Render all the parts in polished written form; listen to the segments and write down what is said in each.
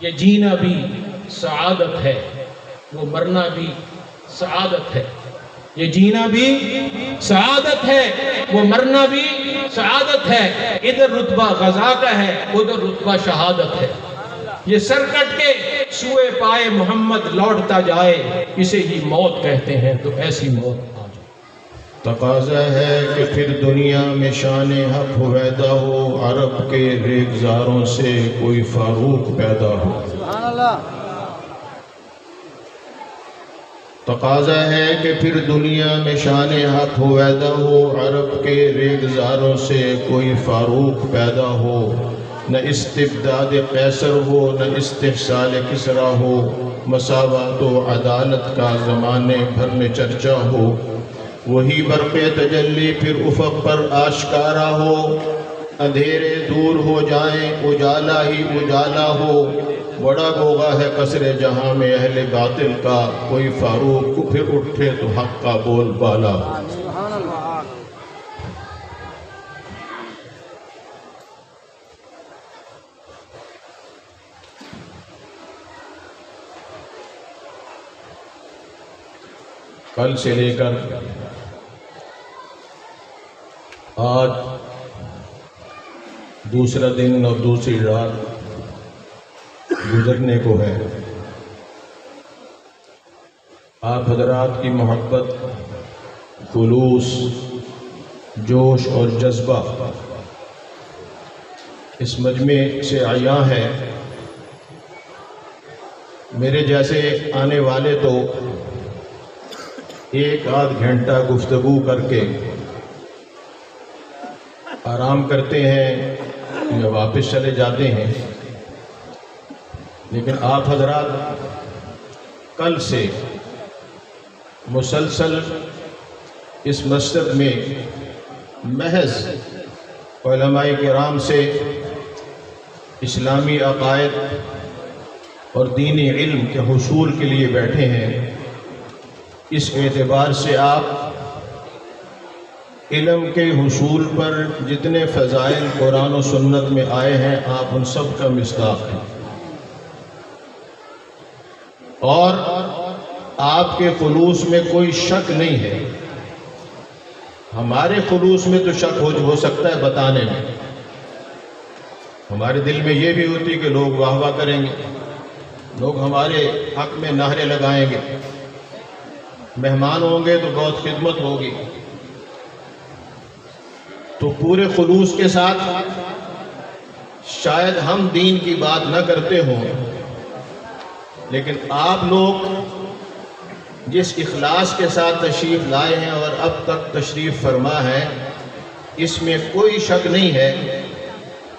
یہ جینا بھی سعادت ہے، وہ مرنا بھی سعادت ہے۔ یہ جینا بھی سعادت ہے، وہ مرنا بھی سعادت ہے۔ ادھر رتبہ غزا کا ہے، ادھر رتبہ شہادت ہے۔ یہ سر کٹ کے سوئے پائے محمد لوٹتا جائے، اسے ہی موت کہتے ہیں، تو ایسی موت آ جائے۔ تقاضا ہے کہ پھر دنیا میں شان حق ہویدا ہو، عرب کے ریگزاروں سے کوئی فاروق پیدا ہو۔ سبحان اللہ۔ تقاضا ہے کہ پھر دنیا میں شان حق ہویدا ہو، عرب کے ریگزاروں سے کوئی فاروق پیدا ہو۔ نہ استبداد قیصر ہو، نہ استحصال کسریٰ ہو، مساوات و عدالت کا زمانے بھر میں چرچا ہو۔ وہی برق تجلی پھر افق پر آشکارا ہو، اندھیرے دور ہو جائیں اجالا ہی اجالا ہو۔ بڑا غوغا ہے قصر جہاں میں اہل باطل کا، کوئی فاروق پھر اٹھے تو حق کا بول بالا ہو۔ سبحان اللہ۔ کل سے لے کر آج دوسرا دن اور دوسری رات گزرنے کو ہے۔ آپ حضرات کی محبت، خلوص، جوش اور جذبہ اس مجمع سے عیاں ہے۔ میرے جیسے آنے والے تو ایک آدھ گھنٹہ گفتگو کر کے آرام کرتے ہیں یا واپس چلے جاتے ہیں، لیکن آپ حضرات کل سے مسلسل اس مسجد میں محض علماء کرام سے اسلامی عقائد اور دینی علم کے حصول کے لیے بیٹھے ہیں۔ اس اعتبار سے آپ علم کے حصول پر جتنے فضائل قرآن و سنت میں آئے ہیں، آپ ان سب کا مصداق ہیں، اور آپ کے خلوص میں کوئی شک نہیں ہے۔ ہمارے خلوص میں تو شک ہو سکتا ہے بتانے میں، ہمارے دل میں یہ بھی ہوتی کہ لوگ واہ واہ کریں گے، لوگ ہمارے حق میں نعرے لگائیں گے، مہمان ہوں گے تو بہت خدمت ہوگی۔ تو پورے خلوص کے ساتھ شاید ہم دین کی بات نہ کرتے ہوں، لیکن آپ لوگ جس اخلاص کے ساتھ تشریف لائے ہیں اور اب تک تشریف فرما ہے، اس میں کوئی شک نہیں ہے۔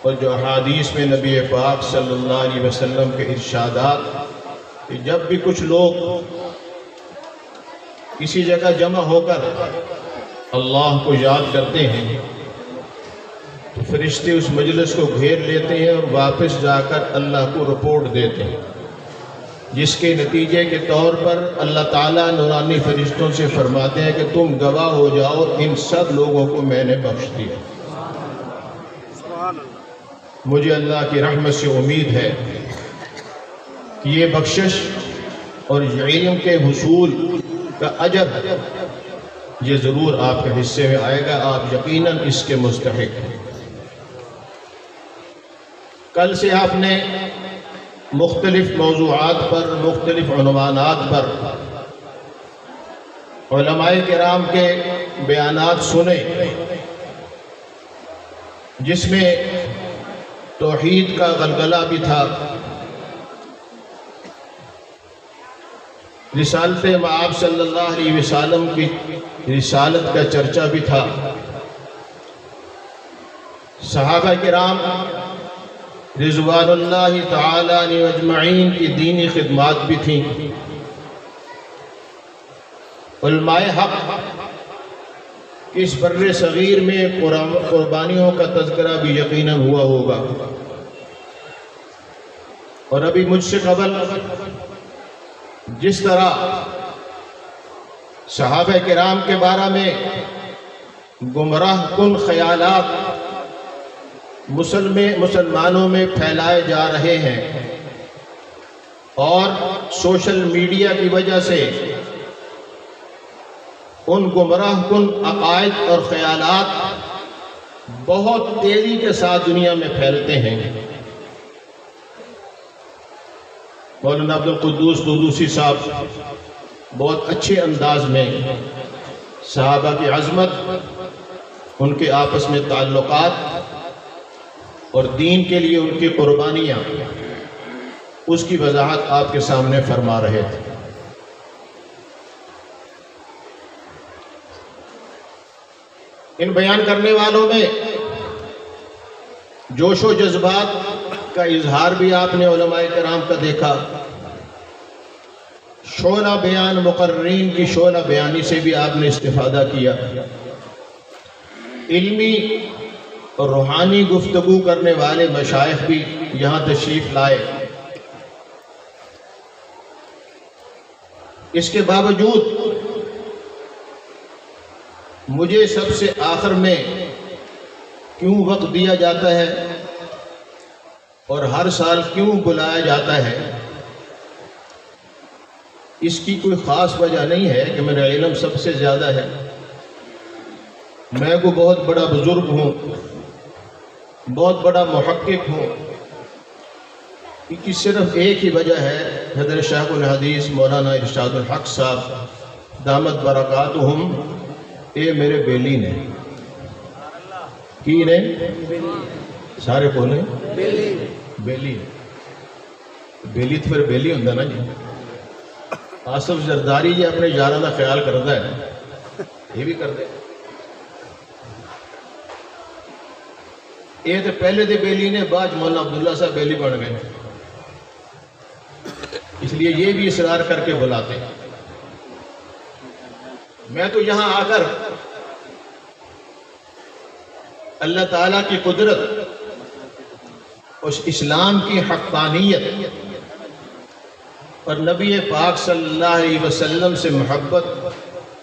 اور جو احادیث میں نبی پاک صلی اللہ علیہ وسلم کے ارشادات کہ جب بھی کچھ لوگ کسی جگہ جمع ہو کر اللہ کو یاد کرتے ہیں تو فرشتے اس مجلس کو گھیر لیتے ہیں اور واپس جا کر اللہ کو رپورٹ دیتے ہیں، جس کے نتیجے کے طور پر اللہ تعالیٰ نورانی فرشتوں سے فرماتے ہیں کہ تم گواہ ہو جاؤ، ان سب لوگوں کو میں نے بخش دیا۔ مجھے اللہ کی رحمت سے امید ہے کہ یہ بخشش اور علم کے حصول کا اجر یہ ضرور آپ کے حصے میں آئے گا، آپ یقیناً اس کے مستحق ہیں۔ کل سے آپ نے مختلف موضوعات پر، مختلف عنوانات پر علماء کرام کے بیانات سنے، جس میں توحید کا غلغلہ بھی تھا، رسالت مآب صلی اللہ علیہ وسلم کی رسالت کا چرچا بھی تھا، صحابہ کرام رضوان اللہ تعالی علیہ اجمعین کی دینی خدمات بھی تھیں، علماء حق اس بر صغیر میں قربانیوں کا تذکرہ بھی یقیناً ہوا ہوگا۔ اور ابھی مجھ سے قبل جس طرح صحابہ کرام کے بارے میں گمراہ کن خیالات مسلمانوں میں پھیلائے جا رہے ہیں، اور سوشل میڈیا کی وجہ سے ان گمراہ کن عقائد اور خیالات بہت تیزی کے ساتھ دنیا میں پھیلتے ہیں۔ مولانا عبدالقدوس دودوسی صاحب بہت اچھے انداز میں صحابہ کی عظمت، ان کے آپس میں تعلقات اور دین کے لیے ان کی قربانیاں، اس کی وضاحت آپ کے سامنے فرما رہے تھے۔ ان بیان کرنے والوں میں جوش و جذبات کا اظہار بھی آپ نے علماء کرام کا دیکھا، شعلہ بیان مقررین کی شعلہ بیانی سے بھی آپ نے استفادہ کیا، علمی اور روحانی گفتگو کرنے والے مشائخ بھی یہاں تشریف لائے۔ اس کے باوجود مجھے سب سے آخر میں کیوں وقت دیا جاتا ہے اور ہر سال کیوں بلایا جاتا ہے، اس کی کوئی خاص وجہ نہیں ہے کہ میرا علم سب سے زیادہ ہے، میں کو بہت بڑا بزرگ ہوں، بہت بڑا محقق ہوں۔ اس کی صرف ایک ہی وجہ ہے، حضرت شیخ الحدیث مولانا ارشاد الحق صاحب دامت برکاتہم اے میرے بیلی نے کی نے سارے بولیں بیلی بیلی تو پھر بیلی ہوندہ نا جی۔ آصف زرداری جی اپنے یاراں دا خیال کرتا ہے، یہ بھی کر دے، یہ تو پہلے دے بیلی نے، بعد مولانا عبداللہ صاحب بیلی بن گئے، اس لیے یہ بھی اصرار کر کے بلاتے ہیں۔ میں تو یہاں آ کر اللہ تعالیٰ کی قدرت، اس اسلام کی حقانیت اور نبی پاک صلی اللہ علیہ وسلم سے محبت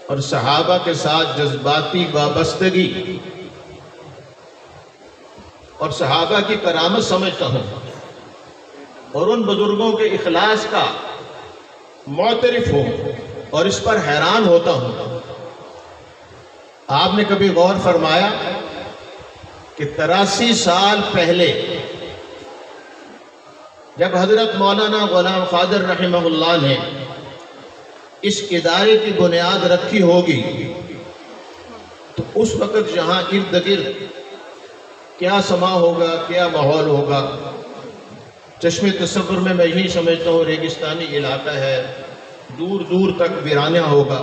اور صحابہ کے ساتھ جذباتی وابستگی اور صحابہ کی کرامت سمجھتا ہوں، اور ان بزرگوں کے اخلاص کا معترف ہوں اور اس پر حیران ہوتا ہوں۔ آپ نے کبھی غور فرمایا کہ 83 سال پہلے جب حضرت مولانا غلام قادر رحمہ اللہ نے اس ادارے کی بنیاد رکھی ہوگی تو اس وقت جہاں ارد گرد کیا سما ہوگا، کیا ماحول ہوگا؟ چشم تصور میں یہی سمجھتا ہوں ریگستانی علاقہ ہے، دور دور تک ویرانہ ہوگا،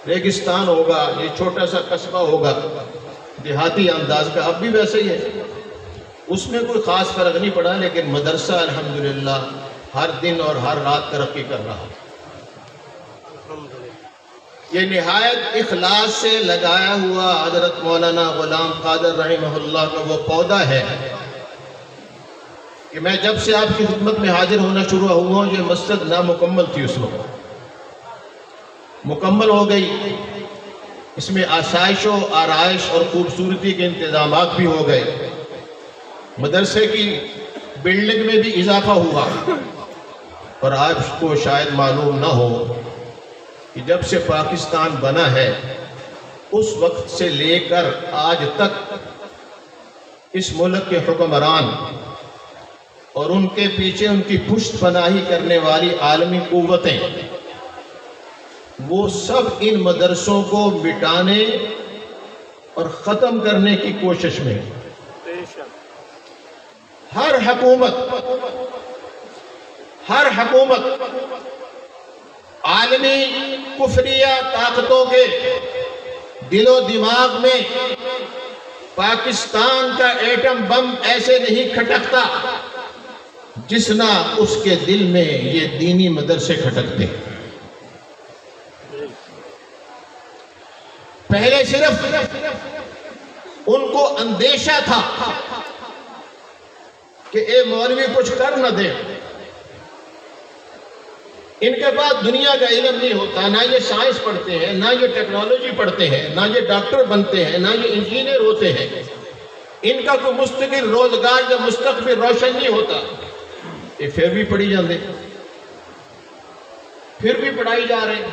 ریگستان ہوگا، یہ چھوٹا سا قصبہ ہوگا دیہاتی انداز کا، اب بھی ویسے ہی ہے، اس میں کوئی خاص فرق نہیں پڑا، لیکن مدرسہ الحمدللہ ہر دن اور ہر رات ترقی کر رہا۔ یہ نہایت اخلاص سے لگایا ہوا حضرت مولانا غلام قادر رحمہ اللہ کا وہ پودا ہے کہ میں جب سے آپ کی خدمت میں حاضر ہونا شروع ہوا ہوں، یہ مسجد نامکمل تھی، اس وقت مکمل ہو گئی، اس میں آسائش و آرائش اور خوبصورتی کے انتظامات بھی ہو گئے، مدرسے کی بلڈنگ میں بھی اضافہ ہوا، اور آپ کو شاید معلوم نہ ہو کہ جب سے پاکستان بنا ہے اس وقت سے لے کر آج تک اس ملک کے حکمران اور ان کے پیچھے ان کی پشت پناہی کرنے والی عالمی قوتیں، وہ سب ان مدرسوں کو مٹانے اور ختم کرنے کی کوشش میں، ہر حکومت عالمی کفریہ طاقتوں کے دل و دماغ میں پاکستان کا ایٹم بم ایسے نہیں کھٹکتا جس نہ اس کے دل میں یہ دینی مدرسے کھٹکتے۔ پہلے صرف ان کو اندیشہ تھا کہ اے مولوی کچھ کر نہ دے، ان کے بعد دنیا کا علم نہیں ہوتا، نہ یہ سائنس پڑھتے ہیں، نہ یہ ٹیکنالوجی پڑھتے ہیں، نہ یہ ڈاکٹر بنتے ہیں، نہ یہ انجینئر ہوتے ہیں، ان کا کوئی مستقل روزگار یا مستقبل روشن نہیں ہوتا، یہ پھر بھی پڑھی جاندے، پھر بھی پڑھائی جا رہے ہیں،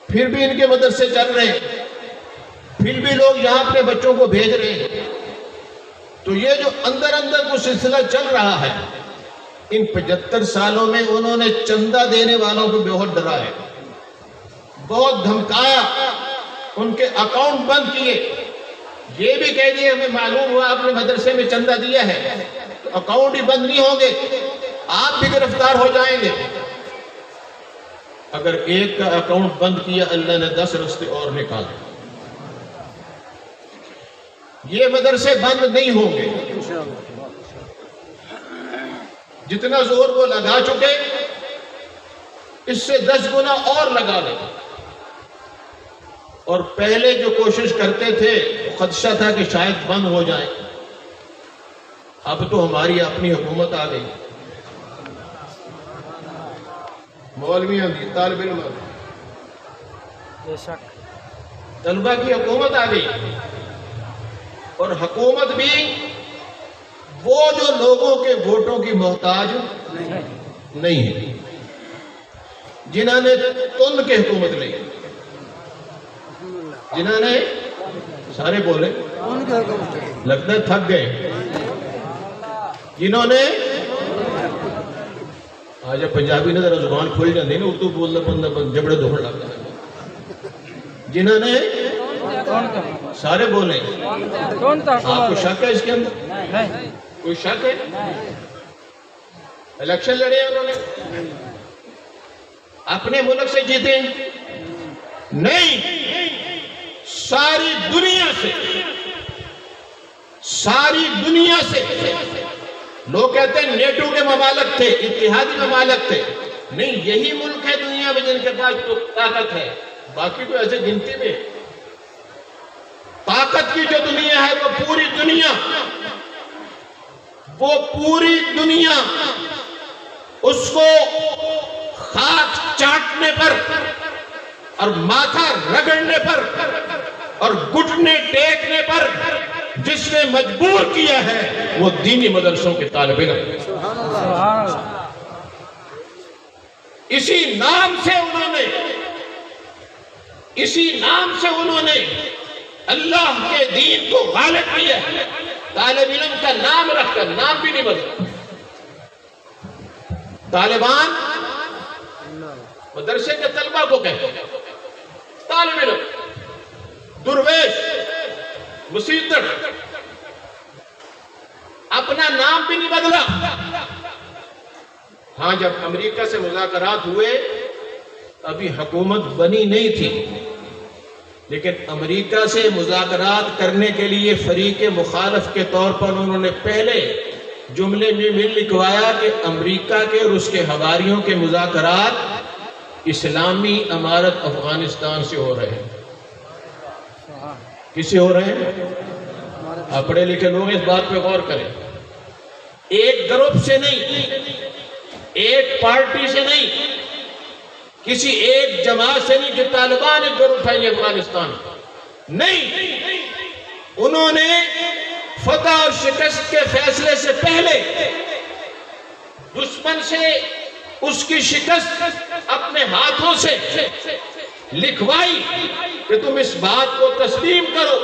پھر بھی ان کے مدرسے چل رہے ہیں، پھر بھی لوگ یہاں اپنے بچوں کو بھیج رہے ہیں۔ تو یہ جو اندر اندر کو سلسلہ چل رہا ہے، ان 75 سالوں میں انہوں نے چندہ دینے والوں کو بہت ڈرا ہے، بہت دھمکایا، ان کے اکاؤنٹ بند کیے، یہ بھی کہہ دیا ہمیں معلوم ہوا آپ نے مدرسے میں چندہ دیا ہے تو اکاؤنٹ ہی بند نہیں ہوں گے، آپ بھی گرفتار ہو جائیں گے۔ اگر ایک کا اکاؤنٹ بند کیا، اللہ نے 10 رستے اور نکالے۔ یہ مدرسے بند نہیں ہوں گے، جتنا زور وہ لگا چکے اس سے 10 گنا اور لگا لیں۔ اور پہلے جو کوشش کرتے تھے خدشہ تھا کہ شاید بند ہو جائیں، اب تو ہماری اپنی حکومت آ گئی، مولویوں کی، طالب علم، طلبہ کی حکومت آ گئی۔ اور حکومت بھی وہ جو لوگوں کے ووٹوں کی محتاج نہیں ہے، جنہوں نے تن کے حکومت لی، جنہوں نے سارے بولے لگتا ہے تھک گئے، جنہوں نے آج پنجابی نے ذرا زبان کھل جاتی نا، اردو بولنا بندہ جبڑے دکھن لگتا ہے، جنہوں نے سارے بولے۔ آپ کو شک ہے اس کے اندر؟ کوئی شک ہے؟ الیکشن لڑے انہوں نے، اپنے ملک سے جیتے نہیں، ساری دنیا سے لوگ کہتے ہیں نیٹو کے ممالک تھے، اتحادی ممالک تھے، نہیں، یہی ملک ہے دنیا میں جن کے پاس طاقت ہے، باقی تو ایسے گنتی میں۔ طاقت کی جو دنیا ہے وہ پوری دنیا اس کو خاک چاٹنے پر اور ماتھا رگڑنے پر اور گھٹنے ٹیکنے پر جس نے مجبور کیا ہے وہ دینی مدرسوں کے طالب علم۔ اسی نام سے انہوں نے اللہ کے دین کو غالب کیا، طالب علم کا نام رکھ کر، نام بھی نہیں بدلا۔ طالبان مدرسے کے طلبہ کو کہتے ہیں، طالب علم، درویش، مسیطر، اپنا نام بھی نہیں بدلا۔ ہاں، جب امریکہ سے مذاکرات ہوئے ابھی حکومت بنی نہیں تھی، لیکن امریکہ سے مذاکرات کرنے کے لیے فریق مخالف کے طور پر انہوں نے پہلے جملے میں لکھوایا کہ امریکہ کے اور اس کے حواریوں کے مذاکرات اسلامی امارت افغانستان سے ہو رہے ہیں۔ کس سے ہو رہے ہیں؟ آپ پڑھے لکھے لوگ اس بات پہ غور کریں، ایک گروپ سے نہیں، ایک پارٹی سے نہیں، کسی ایک جماعت سے نہیں کہ طالبان ایک گروپ ہے یہ افغانستان، نہیں، انہوں نے فتح اور شکست کے فیصلے سے پہلے دشمن سے اس کی شکست اپنے ہاتھوں سے لکھوائی کہ تم اس بات کو تسلیم کرو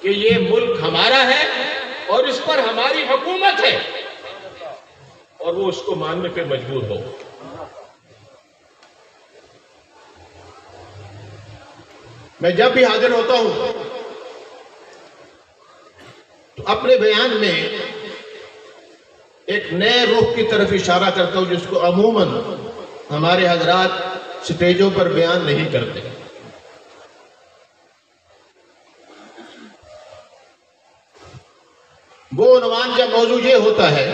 کہ یہ ملک ہمارا ہے اور اس پر ہماری حکومت ہے، اور وہ اس کو ماننے پہ مجبور ہو۔ میں جب بھی حاضر ہوتا ہوں تو اپنے بیان میں ایک نئے رخ کی طرف اشارہ کرتا ہوں جس کو عموماً ہمارے حضرات سٹیجوں پر بیان نہیں کرتے۔ وہ عنوان یا موضوع یہ ہوتا ہے،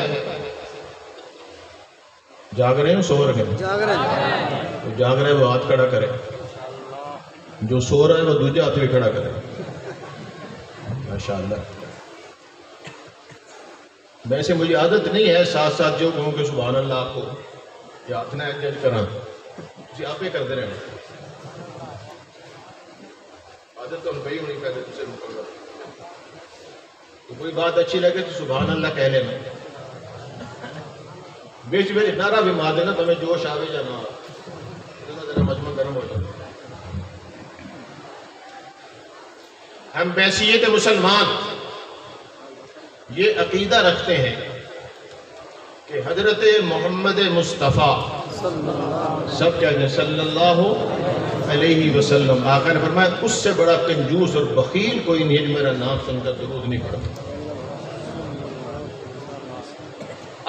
جاگ رہے ہیں سو رہے ہیں؟ جاگ رہے ہیں وہ ہاتھ کھڑا کرے، جو سو رہا ہے وہ دوسرے ہاتھ بھی کھڑا کرے۔ ماشاءاللہ، ویسے مجھے عادت نہیں ہے ساتھ ساتھ جو کہوں کہ سبحان اللہ آپ کو یہ ہاتھ نہ جج کرنا، جی آپ ہی کرتے رہے، عادت تو ان پہ ہی ہونی پہلے دوسرے مقرر۔ تو کوئی بات اچھی لگے تو سبحان اللہ کہہ لینا، بیچ میں نعرہ بھی مار دینا، تمہیں جوش آوے یا نہ ذرا مجمع گرم ہو جائے۔ ہم بحیثیت مسلمان یہ عقیدہ رکھتے ہیں کہ حضرت محمد مصطفیٰ سب کہتے ہیں صلی اللہ علیہ وسلم، آقا نے فرمایا اس سے بڑا کنجوس اور بخیل کوئی نہیں میرا نام سن کر درود نہیں پڑھتا۔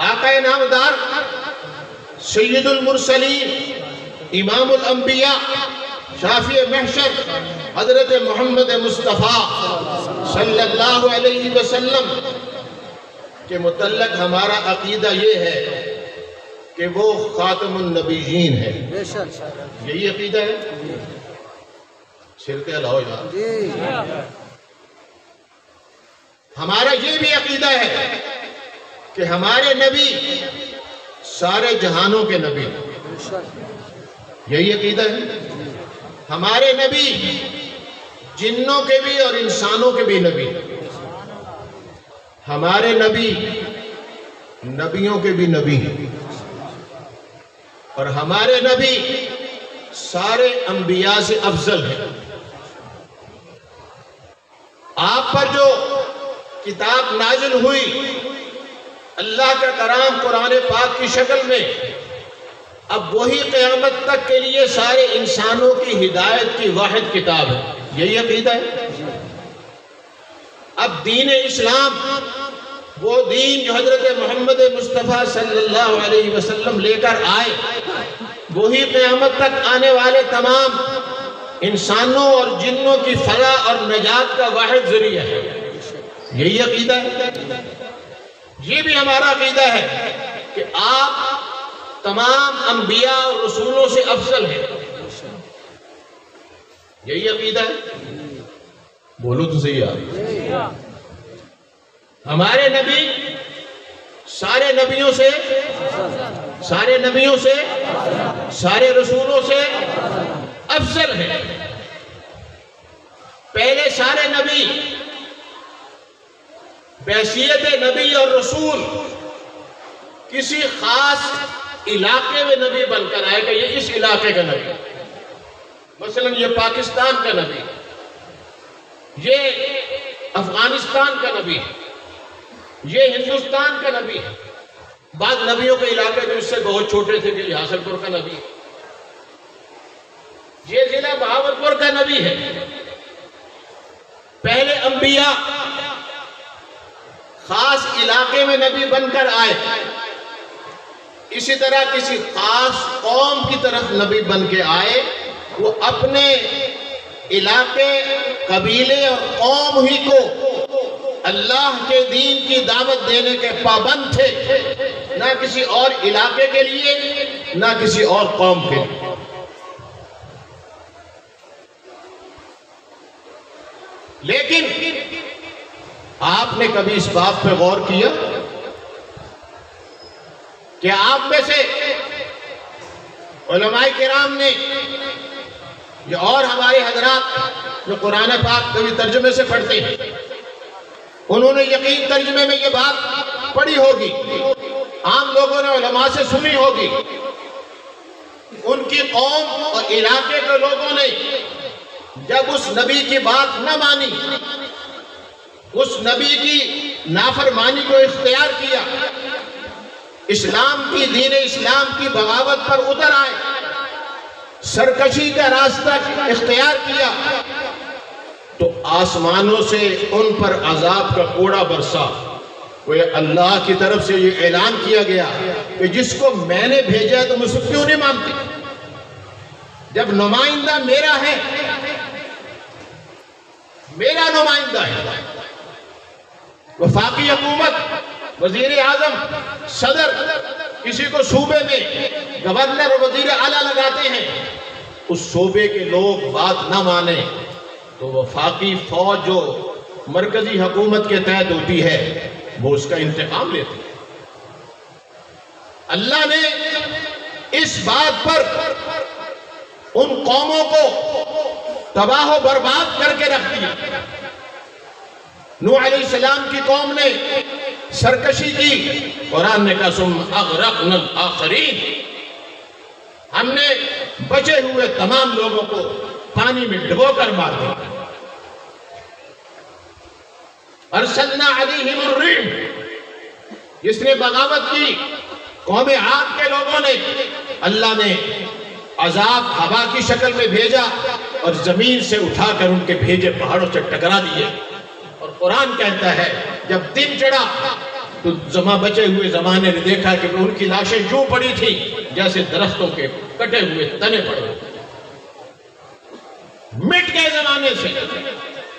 آقا نامدار سید المرسلین امام الانبیاء شافع محشر حضرت محمد مصطفیٰ صلی اللہ علیہ وسلم کے متعلق ہمارا عقیدہ یہ ہے کہ وہ خاتم النبیین ہے۔ یہی عقیدہ ہے؟ سرتے لاؤ یار۔ ہمارا یہ بھی عقیدہ ہے کہ ہمارے نبی سارے جہانوں کے نبی، یہی عقیدہ ہے۔ ہمارے نبی جنوں کے بھی اور انسانوں کے بھی نبی، ہمارے نبی نبیوں کے بھی نبی ہیں، اور ہمارے نبی سارے انبیاء سے افضل ہیں۔ آپ پر جو کتاب نازل ہوئی اللہ کا کرام قرآن پاک کی شکل میں، اب وہی قیامت تک کے لیے سارے انسانوں کی ہدایت کی واحد کتاب ہے۔ یہی عقیدہ ہے۔ اب دین اسلام وہ دین جو حضرت محمد مصطفیٰ صلی اللہ علیہ وسلم لے کر آئے، وہی قیامت تک آنے والے تمام انسانوں اور جنوں کی فلاح اور نجات کا واحد ذریعہ ہے۔ یہی عقیدہ ہے۔ یہ بھی ہمارا عقیدہ ہے کہ آپ تمام انبیاء اور رسولوں سے افضل ہیں۔ یہی عقیدہ ہے۔ بولو تو صحیح آپ۔ ہمارے نبی سارے نبیوں سے سارے رسولوں سے افضل ہیں۔ پہلے سارے نبی بحیثیت نبی اور رسول کسی خاص علاقے میں نبی بن کر آئے گا، یہ اس علاقے کا نبی، مثلا یہ پاکستان کا نبی، یہ افغانستان کا نبی، یہ ہندوستان کا نبی ہے۔ بعض نبیوں کے علاقے جو اس سے بہت چھوٹے تھے کہ یہ حاصل پور کا نبی ہے، یہ ضلع بہاولپور کا نبی ہے۔ پہلے انبیاء خاص علاقے میں نبی بن کر آئے، اسی طرح کسی خاص قوم کی طرف نبی بن کے آئے، وہ اپنے علاقے، قبیلے اور قوم ہی کو اللہ کے دین کی دعوت دینے کے پابند تھے، نہ کسی اور علاقے کے لیے نہ کسی اور قوم کے لیے۔ لیکن آپ نے کبھی اس بات پہ غور کیا کہ آپ میں سے علماء کرام نے اور ہمارے حضرات جو قرآن پاک کبھی ترجمے سے پڑھتے ہیں، انہوں نے یقین ترجمے میں یہ بات پڑھی ہوگی، عام لوگوں نے علماء سے سنی ہوگی، ان کی قوم اور علاقے کے لوگوں نے جب اس نبی کی بات نہ مانی، اس نبی کی نافرمانی کو اختیار کیا، اسلام کی دین اسلام کی بغاوت پر اتر آئے، سرکشی کا راستہ اختیار کیا، تو آسمانوں سے ان پر عذاب کا کوڑا برسا۔ وہ اللہ کی طرف سے یہ اعلان کیا گیا کہ جس کو میں نے بھیجا ہے تم اسے کیوں نہیں مانتے؟ جب نمائندہ میرا ہے، میرا نمائندہ ہے، وفاقی حکومت، وزیر اعظم، صدر کسی کو صوبے میں گورنر اور وزیر اعلیٰ لگاتے ہیں، اس صوبے کے لوگ بات نہ مانیں تو وفاقی فوج جو مرکزی حکومت کے تحت ہوتی ہے وہ اس کا انتقام لیتی ہے۔ اللہ نے اس بات پر ان قوموں کو تباہ و برباد کر کے رکھ دیا نوح علیہ السلام کی قوم نے سرکشی کی، قرآن نے کہا ثم اغرقنا الآخرین، ہم نے بچے ہوئے تمام لوگوں کو پانی میں ڈبو کر مار دیا۔ ارسلنا علیہم الریم، جس نے بغاوت کی قوم عاد کے لوگوں نے، اللہ نے عذاب ہوا کی شکل میں بھیجا اور زمین سے اٹھا کر ان کے بھیجے پہاڑوں سے ٹکرا دیے۔ اور قرآن کہتا ہے جب دن چڑھا تو بچے ہوئے زمانے نے دیکھا کہ ان کی لاشیں یوں پڑی تھی جیسے درختوں کے کٹے ہوئے تنے پڑے، مٹ گئے زمانے سے۔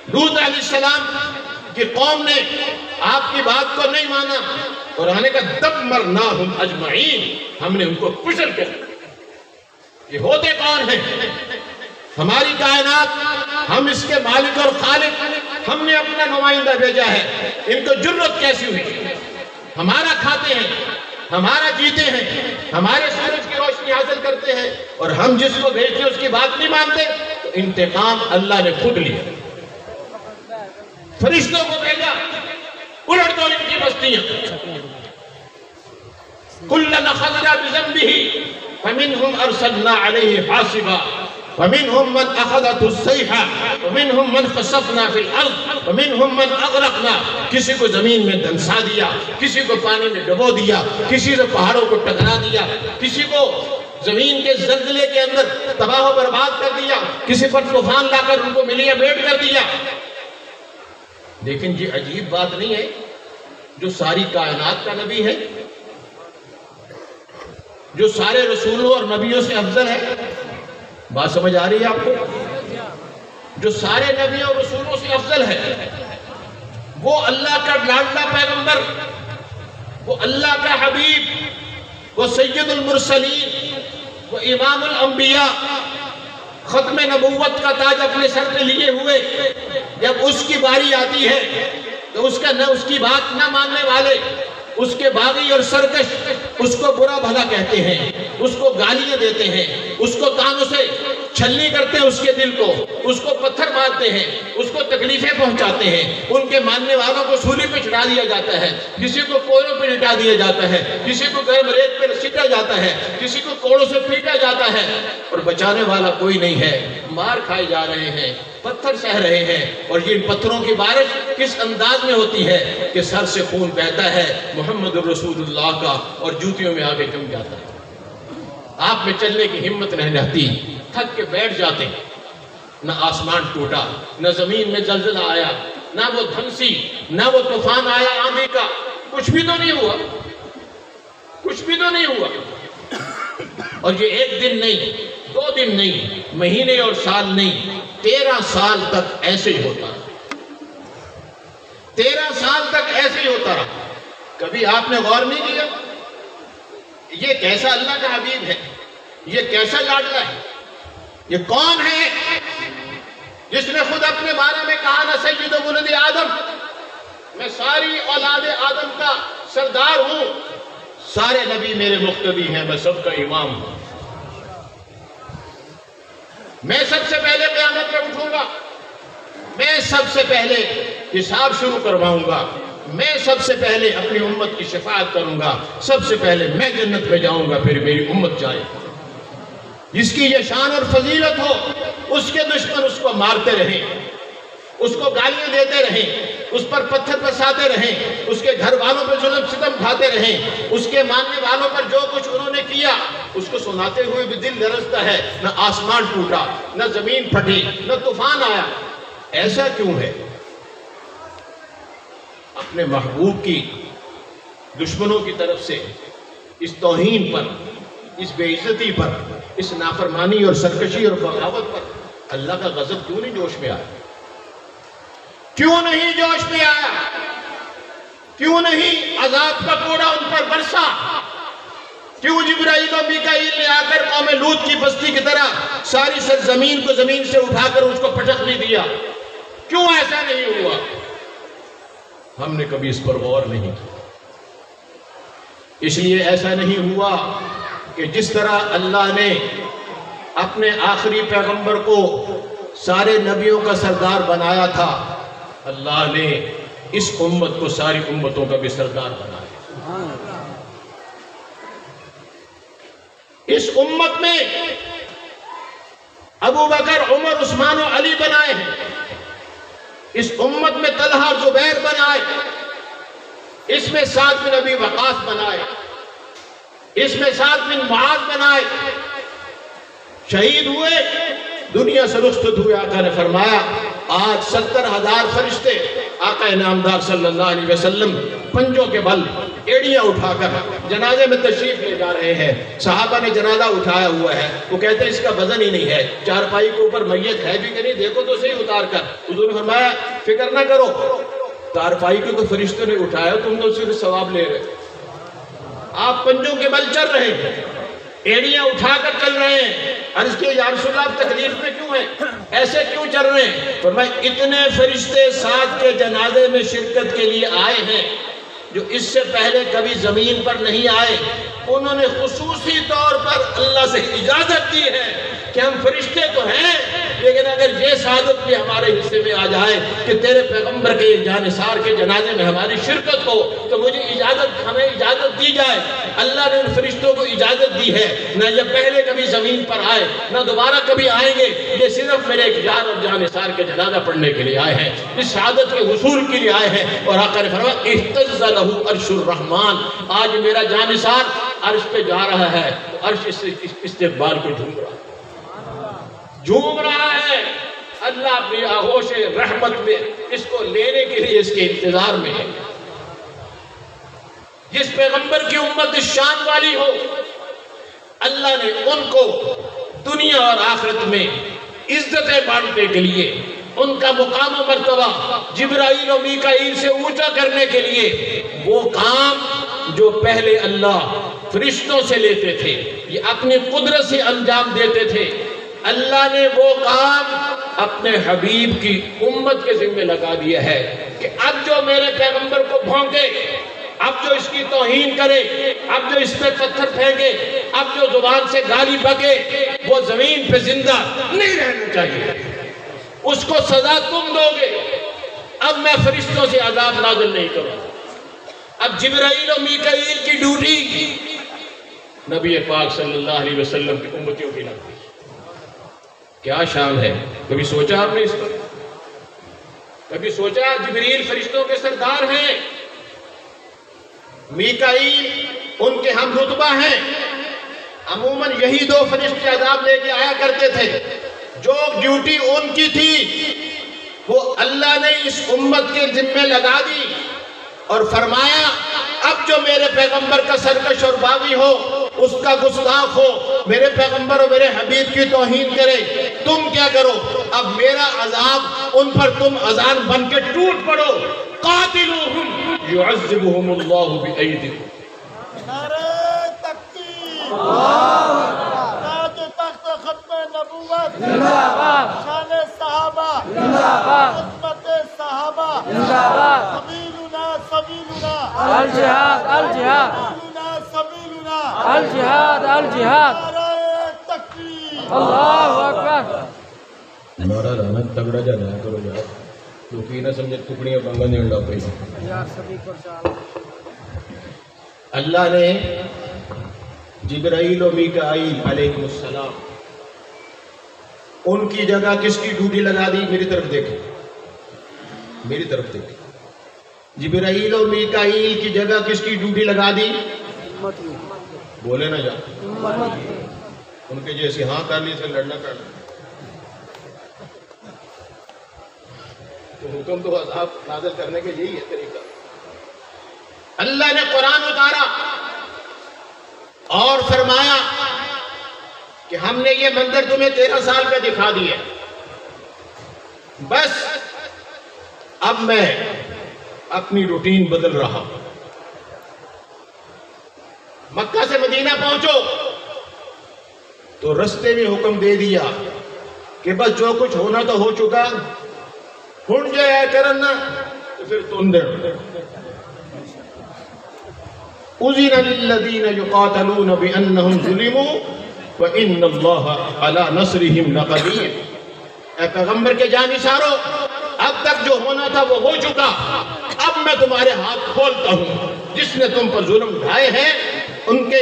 لوط علیہ السلام کی قوم نے آپ کی بات کو نہیں مانا، قرآن کا دمرناہم اجمعین، ہم نے ان کو کچل کر۔ یہ ہوتے کون ہیں؟ ہماری کائنات، ہم اس کے مالک اور خالق، ہم نے اپنا نمائندہ بھیجا ہے، ان کو جرت کیسی ہوئی؟ ہمارا کھاتے ہیں، ہمارا جیتے ہیں، ہمارے سورج کی روشنی حاصل کرتے ہیں، اور ہم جس کو بھیجتے ہیں اس کی بات نہیں مانتے، تو انتقام اللہ نے خود لیا۔ فرشتوں کو بھیجا، الٹ دو ان کی بستیاں۔ كُلًّا أَخَذْنَا بِذَنبِهِ فَمِنْهُمْ أَرْسَلْنَا عَلَيْهِ حَاصِبًا وَمِنْهُمْ مَنْ أَخَذَتْهُ الصَّيْحَةُ وَمِنْهُمْ مَنْ خَسَفْنَا فِي الْأَرْضِ وَمِنْهُمْ مَنْ أَغْرَقْنَا، کسی کو زمین میں دھنسا دیا، کسی کو پانی میں ڈبو دیا، کسی سے پہاڑوں کو ٹکرا دیا، کسی کو زمین کے زلزلے کے اندر تباہ و برباد کر دیا، کسی پر طوفان لا کر ان کو ملیا بیٹ کر دیا۔ لیکن یہ عجیب بات نہیں ہے، جو ساری کائنات کا نبی ہے، جو سارے رسولوں اور نبیوں سے افضل ہے، بات سمجھ آ رہی ہے آپ کو؟ جو سارے نبیوں اور رسولوں سے افضل ہے، وہ اللہ کا لاڈلا پیغمبر، وہ اللہ کا حبیب، وہ سید المرسلین، وہ امام الانبیاء، ختم نبوت کا تاج اپنے سر پہ لیے ہوئے، جب اس کی باری آتی ہے تو اس کی بات نہ ماننے والے، اس کے باغی اور سرکش اس کو برا بھلا کہتے ہیں، اس کو گالیاں دیتے ہیں، اس کو کانوں سے چھلنی کرتے ہیں، اس کے دل کو، اس کو پتھر مارتے ہیں، اس کو تکلیفیں پہنچاتے ہیں، ان کے ماننے والوں کو سولی پہ چڑھا دیا جاتا ہے، کسی کو کوڑوں پہ لٹا دیا جاتا ہے، کسی کو گرم ریت پہ سیٹا جاتا ہے، کسی کو کوڑوں سے پیٹا جاتا ہے، اور بچانے والا کوئی نہیں ہے، مار کھائے جا رہے ہیں، پتھر سہ رہے ہیں، اور یہ پتھروں کی بارش کس انداز میں ہوتی ہے کہ سر سے خون بہتا ہے محمد الرسول اللہ کا، اور جوتیوں میں آگے جم جاتا ہے، آپ میں چلنے کی ہمت نہیں رہتی، تھک کے بیٹھ جاتے ہیں۔ نہ آسمان ٹوٹا، نہ زمین میں زلزلہ آیا، نہ وہ دھنسی، نہ وہ طوفان آیا آندھی کا، کچھ بھی تو نہیں ہوا، کچھ بھی تو نہیں ہوا۔ اور یہ ایک دن نہیں، 2 دن نہیں، مہینے اور سال نہیں، 13 سال تک ایسے ہی ہوتا رہا، 13 سال تک ایسے ہی ہوتا رہا۔ کبھی آپ نے غور نہیں کیا یہ کیسا اللہ کا حبیب ہے، یہ کیسا لاڈلا ہے، یہ کون ہے جس نے خود اپنے بارے میں کہا نا سید ولد آدم، میں ساری اولاد آدم کا سردار ہوں، سارے نبی میرے مقتدی ہیں، میں سب کا امام ہوں، میں سب سے پہلے قیامت میں اٹھوں گا، میں سب سے پہلے حساب شروع کرواؤں گا، میں سب سے پہلے اپنی امت کی شفاعت کروں گا، سب سے پہلے میں جنت میں جاؤں گا، پھر میری امت جائے۔ جس کی یہ شان اور فضیلت ہو، اس کے دشمن اس کو مارتے رہیں، اس کو گالیاں دیتے رہیں، اس پر پتھر برساتے رہیں، اس کے گھر والوں پہ ظلم ستم کھاتے رہیں، اس کے ماننے والوں پر جو کچھ انہوں نے کیا اس کو سناتے ہوئے بھی دل لرزتا ہے، نہ آسمان ٹوٹا، نہ زمین پھٹی، نہ طوفان آیا۔ ایسا کیوں ہے؟ اپنے محبوب کی دشمنوں کی طرف سے اس توہین پر، اس بے عزتی پر، اس نافرمانی اور سرکشی اور بغاوت پر اللہ کا غضب کیوں نہیں جوش میں آیا؟ کیوں نہیں جوش میں آیا؟ کیوں نہیں عذاب کا کوڑا ان پر برسا؟ کیوں جبرائیل و میکائیل نے آ کر قوم لوط کی بستی کی طرح ساری سرزمین کو زمین سے اٹھا کر اس کو پٹخ نہیں دیا؟ کیوں ایسا نہیں ہوا؟ ہم نے کبھی اس پر غور نہیں کیا۔ اس لیے ایسا نہیں ہوا کہ جس طرح اللہ نے اپنے آخری پیغمبر کو سارے نبیوں کا سردار بنایا تھا، اللہ نے اس امت کو ساری امتوں کا بھی سردار بنائے. اس امت میں ابو بکر، عمر، عثمان و علی بنائے ہیں. اس امت میں طلحہ، زبیر بنائے. اس میں سعد بن ابی وقاص بنائے. اس میں سعد بن معاذ بنائے. شہید ہوئے، دنیا سے رخصت ہوئے. آقا نے فرمایا آج 70,000 فرشتے آقا نامدار صلی اللہ علیہ وسلم پنجوں کے بل ایڑیاں اٹھا کر جنازے میں تشریف لے جا رہے ہیں. صحابہ نے جنازہ اٹھایا ہوا ہے. وہ کہتے ہیں اس کا وزن ہی نہیں ہے. چارپائی کے اوپر میت ہے بھی کہ نہیں، دیکھو تو صحیح اتار کر. حضور نے فرمایا فکر نہ کرو، چارپائی کے کوئی فرشتوں نے اٹھایا، تم تو صرف ثواب لے رہے. آپ پنجوں کے بل چل رہے ہیں، ایڑیاں اٹھا کر چل رہے ہیں. عرض کیا یا رسول اللہ آپ تکلیف میں کیوں ہیں، ایسے کیوں چل رہے ہیں؟ فرمایا اتنے فرشتے سعد کے جنازے میں شرکت کے لیے آئے ہیں جو اس سے پہلے کبھی زمین پر نہیں آئے. انہوں نے خصوصی طور پر اللہ سے اجازت دی ہے کہ ہم فرشتے تو ہیں، لیکن اگر یہ سعادت بھی ہمارے حصے میں آ جائے کہ تیرے پیغمبر کے جانثار کے جنازے میں ہماری شرکت ہو تو ہمیں اجازت دی جائے. اللہ نے ان فرشتوں کو اجازت دی ہے. نہ یہ پہلے کبھی زمین پر آئے، نہ دوبارہ کبھی آئیں گے. یہ صرف میرے ایک جان اور جانثار کے جنازہ پڑھنے کے لیے آئے ہیں، اس سعادت کے حصول کے لیے آئے ہیں. اور آقا نے فرمایا اہتز لہ عرش الرحمن، آج میرا جانثار عرش پہ جا رہا ہے، عرش استقبال کو جھوم رہا ہے. اللہ اپنی آغوش رحمت میں اس کو لینے کے لیے اس کے انتظار میں ہے. جس پیغمبر کی امت اس شان والی ہو، اللہ نے ان کو دنیا اور آخرت میں عزتیں بانٹنے کے لیے، ان کا مقام و مرتبہ جبرائیل و میکائیل سے اونچا کرنے کے لیے وہ کام جو پہلے اللہ فرشتوں سے لیتے تھے، یہ اپنی قدرت سے انجام دیتے تھے، اللہ نے وہ کام اپنے حبیب کی امت کے ذمہ لگا دیا ہے کہ اب جو میرے پیغمبر کو بھونکے، اب جو اس کی توہین کرے، اب جو اس پہ پتھر پھینکے، اب جو زبان سے گالی بکے، وہ زمین پہ زندہ نہیں رہنا چاہیے. اس کو سزا تم دو گے. اب میں فرشتوں سے عذاب نازل نہیں کروں. اب جبرائیل و میکائیل کی ڈیوٹی نبی پاک صلی اللہ علیہ وسلم کی امتیوں کی لگتی. کیا شان ہے! کبھی سوچا آپ نے اس پر؟ کبھی سوچا جبریل فرشتوں کے سردار ہیں، میکائیل ان کے ہم رتبہ ہیں. عموماً یہی دو فرشتے عذاب لے کے آیا کرتے تھے. جو ڈیوٹی ان کی تھی وہ اللہ نے اس امت کے ذمہ لگا دی اور فرمایا اب جو میرے پیغمبر کا سرکش اور باغی ہو، اس کا گستاخ ہو، میرے پیغمبر اور میرے حبیب کی توہین کرے، تم کیا کرو؟ اب میرا عذاب ان پر تم اذان بن کے ٹوٹ پڑو. قاتلوہم یعذبہم اللہ بایدیکم. نعرہ تکبیر، تاج تخت ختم نبوت، شان صحابہ، عظمت صحابہ، سبیلنا سبیلنا، الجہاد الجہاد، سبیلنا سبیلنا، الجہاد الجہاد. نعرہ تکبیر. اللہ اکبر. ہمارا رانا تگڑا جانا کرو یار، کیونکہ نہ سمجھے ٹکڑیاں بنگا نہیں انڈا پہ. اللہ نے جبرائیل و میکائیل علیہ السلام ان کی جگہ کس کی ڈیوٹی لگا دی؟ میری طرف دیکھیں، میری طرف دیکھیں. جبرائیل و میکائیل کی جگہ کس کی ڈیوٹی لگا دی؟ بولے نہ جا، ان کے جیسے ہاں کر لی سے لڑنا کر لی. تو حکم تو عذاب نازل کرنے کے یہی ہے طریقہ. اللہ نے قرآن اتارا اور فرمایا کہ ہم نے یہ منظر تمہیں 13 سال کا دکھا دیا، بس اب میں اپنی روٹین بدل رہا ہوں. مکہ سے مدینہ پہنچو تو رستے میں حکم دے دیا کہ بس جو کچھ ہونا تو ہو چکا، ہن جائے کرنا تو پھر تم دے. اذن للذین یقاتلون بانہم ظلموا وان اللہ علی نصرہم لقدیر. اے پیغمبر کے جانثارو، اب تک جو ہونا تھا وہ ہو چکا، میں تمہارے ہاتھ کھولتا ہوں، جس نے تم پر ظلم ڈھائے ہیں ان کے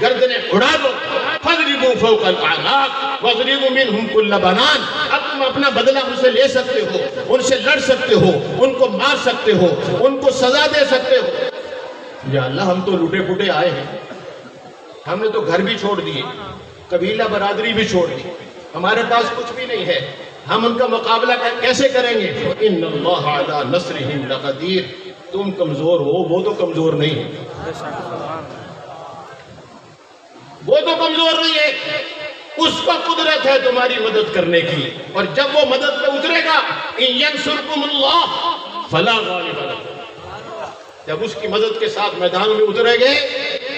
گردنیں اڑا دو، فَاضْرِبُوا فَوْقَ الْأَعْنَاقِ وَاضْرِبُوا مِنْهُمْ كُلَّ بَنَانٍ۔ اب تم اپنا بدلہ ان سے لے سکتے ہو، ان سے لڑ سکتے ہو، ان کو مار سکتے ہو، ان کو سزا دے سکتے ہو۔ یا اللہ ہم تو لوٹے پھوٹے آئے ہیں، ہم نے تو گھر بھی چھوڑ دیے، قبیلہ برادری بھی چھوڑ دی، ہمارے پاس کچھ بھی نہیں ہے، ہم ان کا مقابلہ کیسے کریں گے؟ إِنَّ اللَّهَ عَلَىٰ نَصْرِهِمْ لَقَدِيرٌ۔ تم کمزور ہو، وہ تو کمزور نہیں ہے، وہ تو کمزور نہیں ہے، اس کا قدرت ہے تمہاری مدد کرنے کی، اور جب وہ مدد پہ اترے گا إِن يَنْصُرْكُمُ اللَّهُ فَلَا غَالِبَ لَكُمْ، جب اس کی مدد کے ساتھ میدان میں اترے گے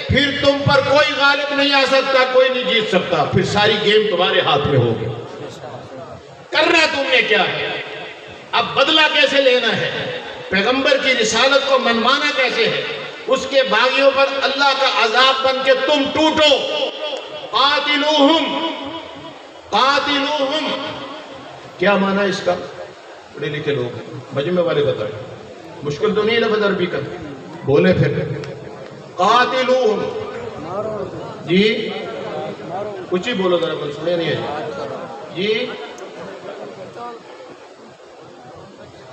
پھر تم پر کوئی غالب نہیں آ سکتا، کوئی نہیں جیت سکتا، پھر ساری گیم تمہارے ہاتھ میں ہوگی۔ کرنا تم نے کیا ہے، اب بدلہ کیسے لینا ہے، پیغمبر کی رسالت کو منوانا کیسے ہے، اس کے باغیوں پر اللہ کا عذاب بن کے تم ٹوٹو۔ قاتلوہم، قاتلوہم کیا معنی اس کا؟ پڑھے لکھے لوگ ہیں، مجمع والے بتائیں، مشکل تو نہیں ہے لفظ عربی کا، بولے پھر قاتلوہم، جی کچھ ہی بولو ذرا، بول سنے نہیں ہے جی،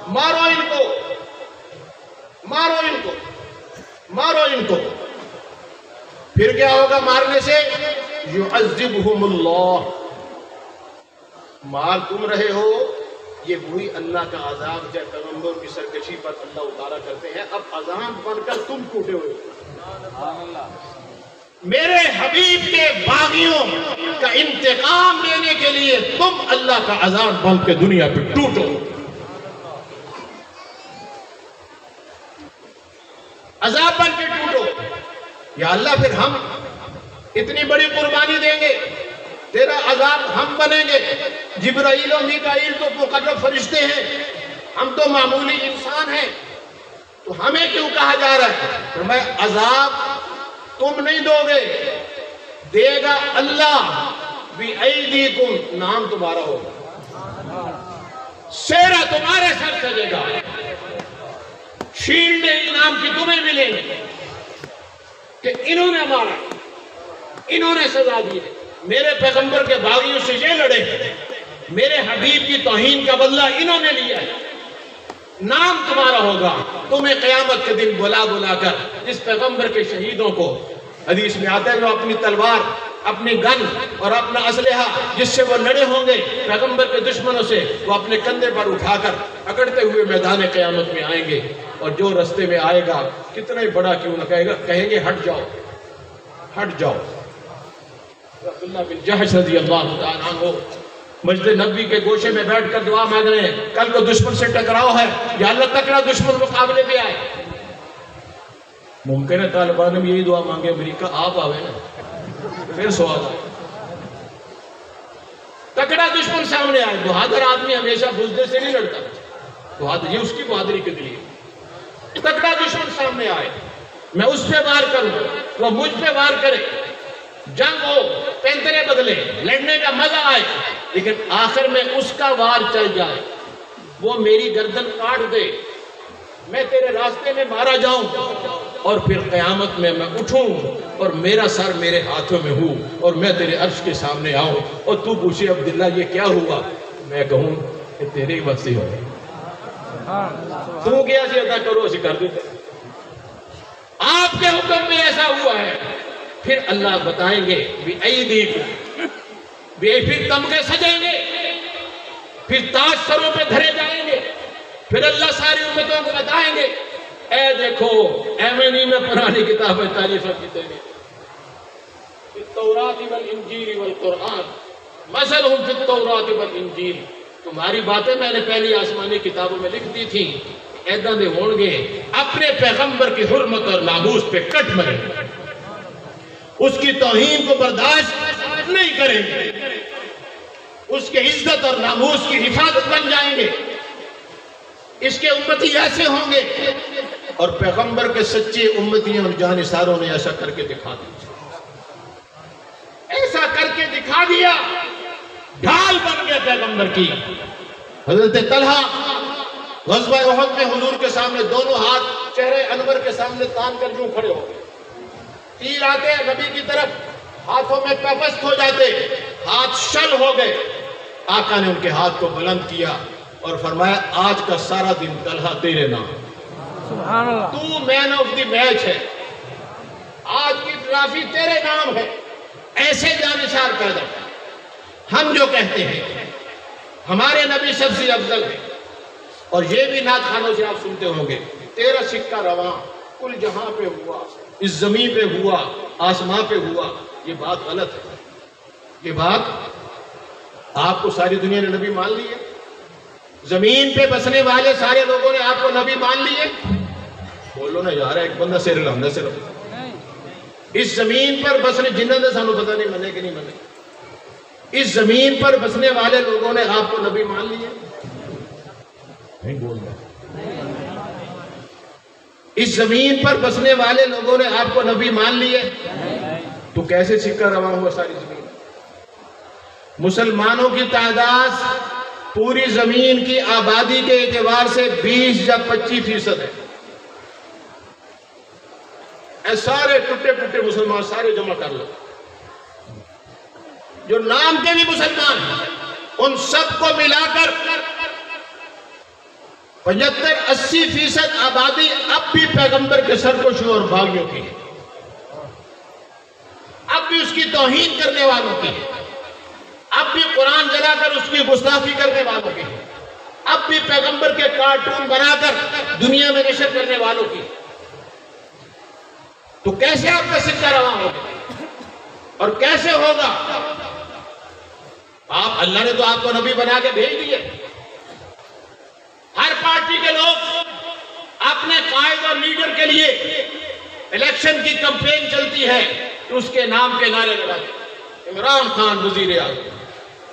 مارو ان کو، مارو ان کو، مارو ان کو۔ پھر کیا ہوگا مارنے سے؟ یعذبہم اللہ، مار تم رہے ہو، یہ وہی اللہ کا عذاب جب پیغمبر کی سرکشی پر اللہ اتارا کرتے ہیں، اب عذاب بن کر تم ٹوٹے ہوئے ہو۔ میرے حبیب کے باغیوں کا انتقام لینے کے لیے تم اللہ کا عذاب بن کے دنیا پہ ٹوٹو۔ عذاب بن کے ٹوٹو۔ یا اللہ پھر ہم اتنی بڑی قربانی دیں گے، تیرا عذاب ہم بنیں گے، جبرائیل و میکائیل تو مقرب فرشتے ہیں، ہم تو معمولی انسان ہیں، تو ہمیں کیوں کہا جا رہا ہے؟ فرمایا عذاب تم نہیں دو گے، دے گا اللہ، بِأَيْدِيكُمْ، نام تمہارا ہوگا، سیرا تمہارے سر سجے گا، شیلڈ انعام کی تمہیں ملیں گے کہ انہوں نے مارا، انہوں نے سزا دی ہے، میرے پیغمبر کے باغیوں سے یہ لڑے، میرے حبیب کی توہین کا بدلہ انہوں نے لیا ہے، نام تمہارا ہوگا۔ تمہیں قیامت کے دن بلا بلا کر اس پیغمبر کے شہیدوں کو، حدیث میں آتا ہے، وہ اپنی تلوار، اپنی گن اور اپنا اسلحہ جس سے وہ لڑے ہوں گے پیغمبر کے دشمنوں سے، وہ اپنے کندھے پر اٹھا کر اکڑتے ہوئے میدان قیامت میں آئیں گے، اور جو رستے میں آئے گا کتنا ہی بڑا کیوں نہ کہیں گے ہٹ جاؤ، ہٹ جاؤ۔ عبداللہ بن جحش رضی اللہ تعالیٰ عنہ مسجد نبوی کے گوشے میں بیٹھ کر دعا مانگ رہے ہیں، کل کو دشمن سے ٹکراؤ ہے، یا اللہ تکڑا دشمن مقابلے پہ آئے۔ ممکن ہے طالبان نے یہی دعا مانگے، امریکہ آپ آوے نا، پھر سوال آئے، تکڑا دشمن سامنے آئے۔ بہادر آدمی ہمیشہ بزدل سے نہیں لڑتا، بہادر یہ اس کی بہادری کے لیے، تکڑا دشمن سامنے آئے، میں اس پہ وار کروں، وہ مجھ پہ وار کرے، جنگ ہو، پینترے بدلے، لڑنے کا مزہ آئے، لیکن آخر میں اس کا وار چل جائے، وہ میری گردن کاٹ دے، میں تیرے راستے میں مارا جاؤں، اور پھر قیامت میں اٹھوں اور میرا سر میرے ہاتھوں میں ہوں اور میں تیرے عرش کے سامنے آؤں، اور تو پوچھے عبداللہ یہ کیا ہوا، میں کہوں کہ تیرے ہی وقت سے ہو گئے، تو کیا سی ادا کرو اسے کر دیتے، آپ کے حکم میں ایسا ہوا ہے۔ پھر اللہ بتائیں گے بِأَيْدِيكُمْ، پھر تمغے سجیں گے، پھر تاج سروں پہ دھرے جائیں گے، پھر اللہ ساری امتوں کو بتائیں گے، اے دیکھو ایمنی میں پرانی کتابیں تعریفہ کی تیری، فی التوراۃ والانجیل والقرآن مثلہم فی التوراۃ والانجیل، تمہاری باتیں میں نے پہلی آسمانی کتابوں میں لکھ دی تھی، ایداں دے ہون گے اپنے پیغمبر کی حرمت اور ناموس پہ کٹ مریں گے، اس کی توہین کو برداشت نہیں کریں گے، اس کے عزت اور ناموس کی حفاظت بن جائیں گے، اس کے امتی ایسے ہوں گے، اور پیغمبر کے سچے امتیوں اور جانثاروں نے ایسا کر کے دکھا دیا، ایسا کر کے دکھا دیا، ڈھال بن گئے پیغمبر کی۔ حضرت طلحہ غزوہ احد میں حضور کے سامنے دونوں ہاتھ چہرے انور کے سامنے تان کر یوں کھڑے ہو گئے، تیر آتے نبی کی طرف، ہاتھوں میں پیوست ہو جاتے، ہاتھ شل ہو گئے۔ آقا نے ان کے ہاتھ کو بلند کیا اور فرمایا آج کا سارا دن طلحہ تیرے نام، سبحان اللہ، تو مین آف دی میچ ہے، آج کی ٹرافی تیرے نام ہے۔ ایسے جانشار پیدا کر۔ ہم جو کہتے ہیں ہمارے نبی سب سے افضل ہے، اور یہ بھی نعت خانوں سے آپ سنتے ہوں گے، تیرا سکہ رواں کل جہاں پہ ہوا، اس زمین پہ ہوا، آسمان پہ ہوا۔ یہ بات غلط ہے، یہ بات آپ کو ساری دنیا نے نبی مان لی ہے؟ زمین پہ بسنے والے سارے لوگوں نے آپ کو نبی مان لیے؟ بولو نا یار، ایک بندہ سر لمدہ سے لمدہ اس زمین پر بسنے، جنہوں نے سانو پتہ نہیں منے کہ نہیں منے، اس زمین پر بسنے والے لوگوں نے آپ کو نبی مان لیے؟ نہیں بول رہا۔ اس زمین پر بسنے والے لوگوں نے آپ کو نبی مان لیے؟ تو کیسے سکہ رواں ہوا ساری زمین؟ مسلمانوں کی تعداد پوری زمین کی آبادی کے اعتبار سے 20 یا 25% ہے۔ اے سارے ٹوٹے ٹوٹے مسلمان سارے جمع کر لو، جو نام کے بھی مسلمان ہیں، ان سب کو ملا کر 75-80% آبادی اب بھی پیغمبر کے سرکشوں اور باغیوں کی ہے، اب بھی اس کی توہین کرنے والوں کی ہے، اب بھی قرآن جلا کر اس کی گستاخی کرنے والوں کی ہے، اب بھی پیغمبر کے کارٹون بنا کر دنیا میں نشر کرنے والوں کی ہے۔ تو کیسے آپ کا سکہ رواں ہوگا اور کیسے ہوگا؟ آپ اللہ نے تو آپ کو نبی بنا کے بھیج دیے۔ ہر پارٹی کے لوگ اپنے قائد اور لیڈر کے لیے الیکشن کی کمپین چلتی ہے تو اس کے نام کے نعرے لگاتے، عمران خان وزیر اعظم،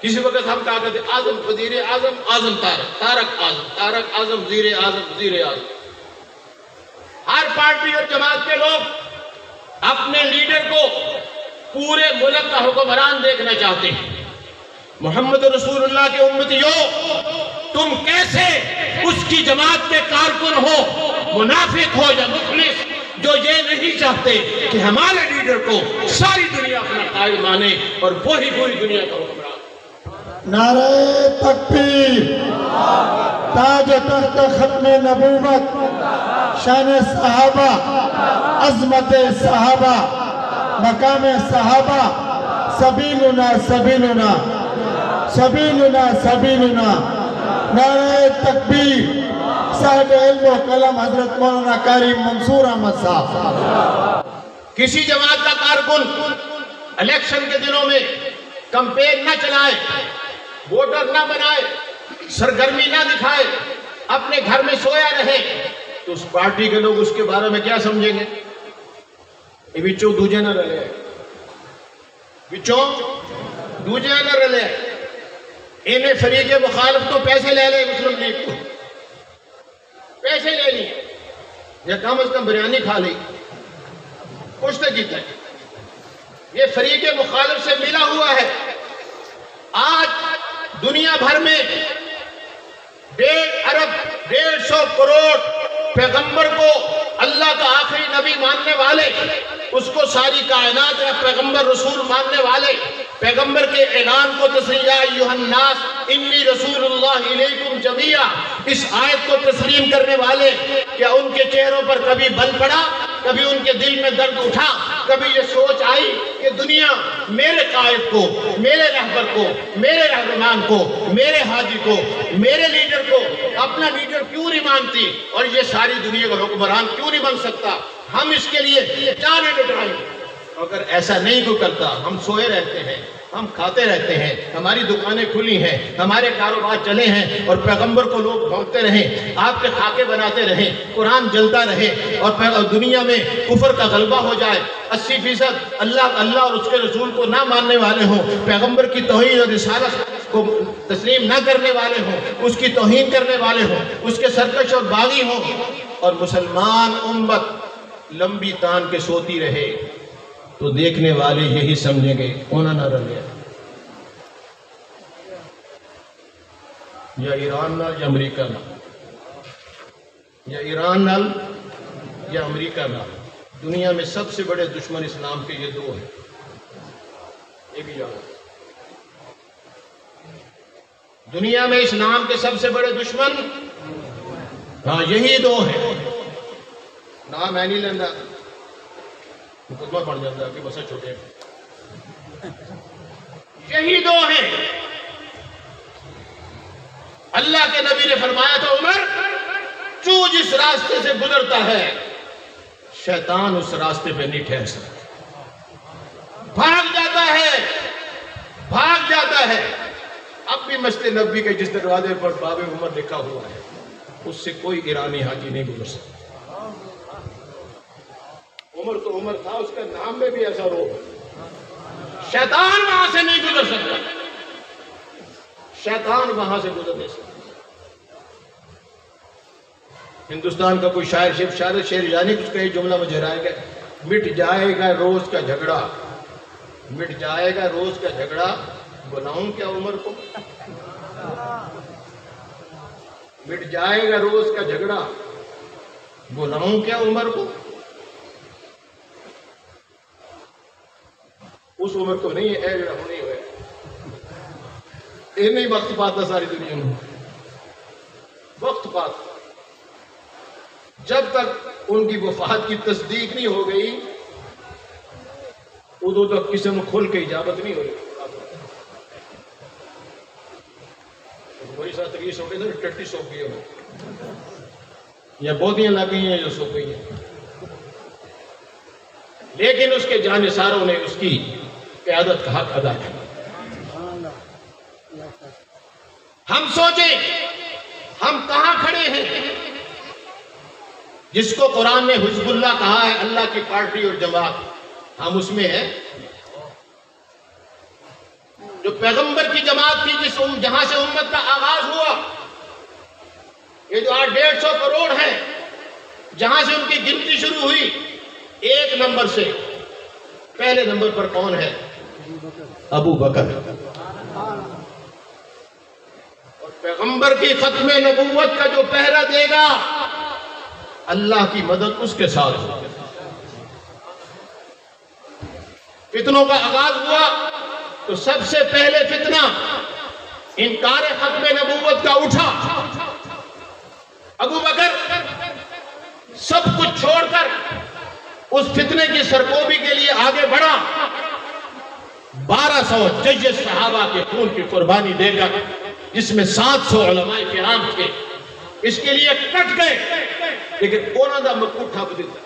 کسی وقت ہم کہا کرتے اعظم وزیر اعظم، اعظم طارق، طارق اعظم، طارق اعظم وزیر اعظم، وزیر اعظم۔ ہر پارٹی اور جماعت کے لوگ اپنے لیڈر کو پورے ملک کا حکمران دیکھنا چاہتے ہیں۔ محمد رسول اللہ کے امتیوں، تم کیسے اس کی جماعت کے کارکن ہو، منافق ہو یا مخلص، جو یہ نہیں چاہتے کہ ہمارے لیڈر کو ساری دنیا اپنا قائد مانے اور وہی پوری دنیا کا حکمران۔ نعرہ تکبیر، تاج و تخت ختم نبوت، شان صحابہ، عظمت صحابہ، مقام صحابہ، سبیلنا سبیلنا سبیلنا سبیلنا۔ نعرہ تکبیر، صاحب علم و قلم حضرت مولانا قاری منصور احمد صاحب۔ کسی جماعت کا کارکن الیکشن کے دنوں میں کمپین نہ چلائے، ووٹر نہ بنائے، سرگرمی نہ دکھائے، اپنے گھر میں سویا رہے، تو اس پارٹی کے لوگ اس کے بارے میں کیا سمجھیں گے؟ یہ بچوں دوجے نہ رلے، بچوں دوجے نہ رلے، انہیں فریق مخالف تو پیسے لے لے، مسلم لیگ کو پیسے لے لیے، یا کم از کم بریانی کھا لی، کچھ تو کیتا ہے۔ یہ فریق مخالف سے ملا ہوا ہے۔ آج دنیا بھر میں 1.5 ارب 150 کروڑ پیغمبر کو اللہ کا آخری نبی ماننے والے، اس کو ساری کائنات یا پیغمبر رسول ماننے والے، پیغمبر کے اعلان کو تسلیم، یا ایھا الناس انی رسول اللہ الیکم جمیعا، اس آیت کو تسلیم کرنے والے، کیا ان کے چہروں پر کبھی بل پڑا، کبھی ان کے دل میں درد اٹھا، کبھی یہ سوچ آئی کہ دنیا میرے قائد کو، میرے رہبر کو، میرے رہنمان کو، میرے حاجی کو، میرے لیڈر کو اپنا لیڈر کیوں نہیں مانتی، اور یہ ساری دنیا کا حکمران کیوں نہیں بن سکتا؟ ہم اس کے لیے جانیں لٹائیں گے۔ اگر ایسا نہیں کوئی کرتا، ہم سوئے رہتے ہیں، ہم کھاتے رہتے ہیں، ہماری دکانیں کھلی ہیں، ہمارے کاروبار چلے ہیں، اور پیغمبر کو لوگ بھونکتے رہیں، آپ کے خاکے بناتے رہیں، قرآن جلتا رہے، اور دنیا میں کفر کا غلبہ ہو جائے، 80% اللہ اور اس کے رسول کو نہ ماننے والے ہوں، پیغمبر کی توہین اور رسالت کو تسلیم نہ کرنے والے ہوں، اس کی توہین کرنے والے ہوں، اس کے سرکش اور باغی ہوں، اور مسلمان امت لمبی تان کے سوتی رہے، تو دیکھنے والے یہی سمجھیں گے انہوں نہ رلے، یا ایران نہ یا امریکہ نہ۔ یا ایران نال یا امریکہ نال، دنیا میں سب سے بڑے دشمن اسلام کے یہ دو ہیں، یہ بھی یاد رکھیں۔ دنیا میں اسلام کے سب سے بڑے دشمن ہاں یہی دو ہیں۔ نہ میں نہیں لینا، مقدمہ بن جاتا کہ بس چھوٹے، یہی دو ہیں۔ اللہ کے نبی نے فرمایا تھا عمر، تو جس راستے سے گزرتا ہے شیطان اس راستے پہ نہیں ٹھہر سکتا، بھاگ جاتا ہے، بھاگ جاتا ہے۔ اب بھی مسجد نبوی کے جس دروازے پر باب عمر لکھا ہوا ہے اس سے کوئی ایرانی حاجی نہیں گزر سکتا۔ عمر تو عمر تھا، اس کا نام میں بھی ایسا رو، شیطان وہاں سے نہیں گزر سکتا، شیطان وہاں سے گزر نہیں سکتا۔ ہندوستان کا کوئی شاعر شعر یعنی اس کا یہ جملہ مجھے رائے گا، مٹ جائے گا روز کا جھگڑا، مٹ جائے گا روز کا جھگڑا، بلاؤں کیا عمر کو، مٹ جائے گا روز کا جھگڑا، بلاؤں کیا عمر کو۔ اس عمر کو نہیں ہے جڑا ہونے ہوئے، یہ نہیں وقت پاتا ساری دنیا میں، وقت پاتا۔ جب تک ان کی وفات کی تصدیق نہیں ہو گئی ادو تک کسی میں کھل کے اجابت نہیں ہو رہی۔ وہی ساتھ 30 ہو گئی نا، 33 ہو گئی ہو یا بہتیاں لگ گئی ہیں جو سو گئی ہیں، لیکن اس کے جانثاروں نے اس کی قیادت کا حق ادا کیا۔ ہم سوچیں ہم کہاں کھڑے ہیں؟ جس کو قرآن نے حزب اللہ کہا ہے، اللہ کی پارٹی اور جماعت، ہم اس میں ہیں۔ جو پیغمبر کی جماعت تھی جہاں سے امت کا آغاز ہوا، یہ جو 150 کروڑ ہیں جہاں سے ان کی گنتی شروع ہوئی، 1 نمبر سے پہلے نمبر پر کون ہے؟ ابو بکر۔ اور پیغمبر کی ختم نبوت کا جو پہرا دے گا اللہ کی مدد اس کے ساتھ ہوگی۔ فتنوں کا آغاز ہوا تو سب سے پہلے فتنہ انکار ختم نبوت کا اٹھا۔ ابو بکر سب کچھ چھوڑ کر اس فتنے کی سرکوبی کے لیے آگے بڑھا، 1200 جیش صحابہ کے خون کی قربانی دے کر، جس میں 700 علماء کرام تھے، اس کے لیے کٹ گئے، لیکن انہوں نے مکوٹھا بدلتا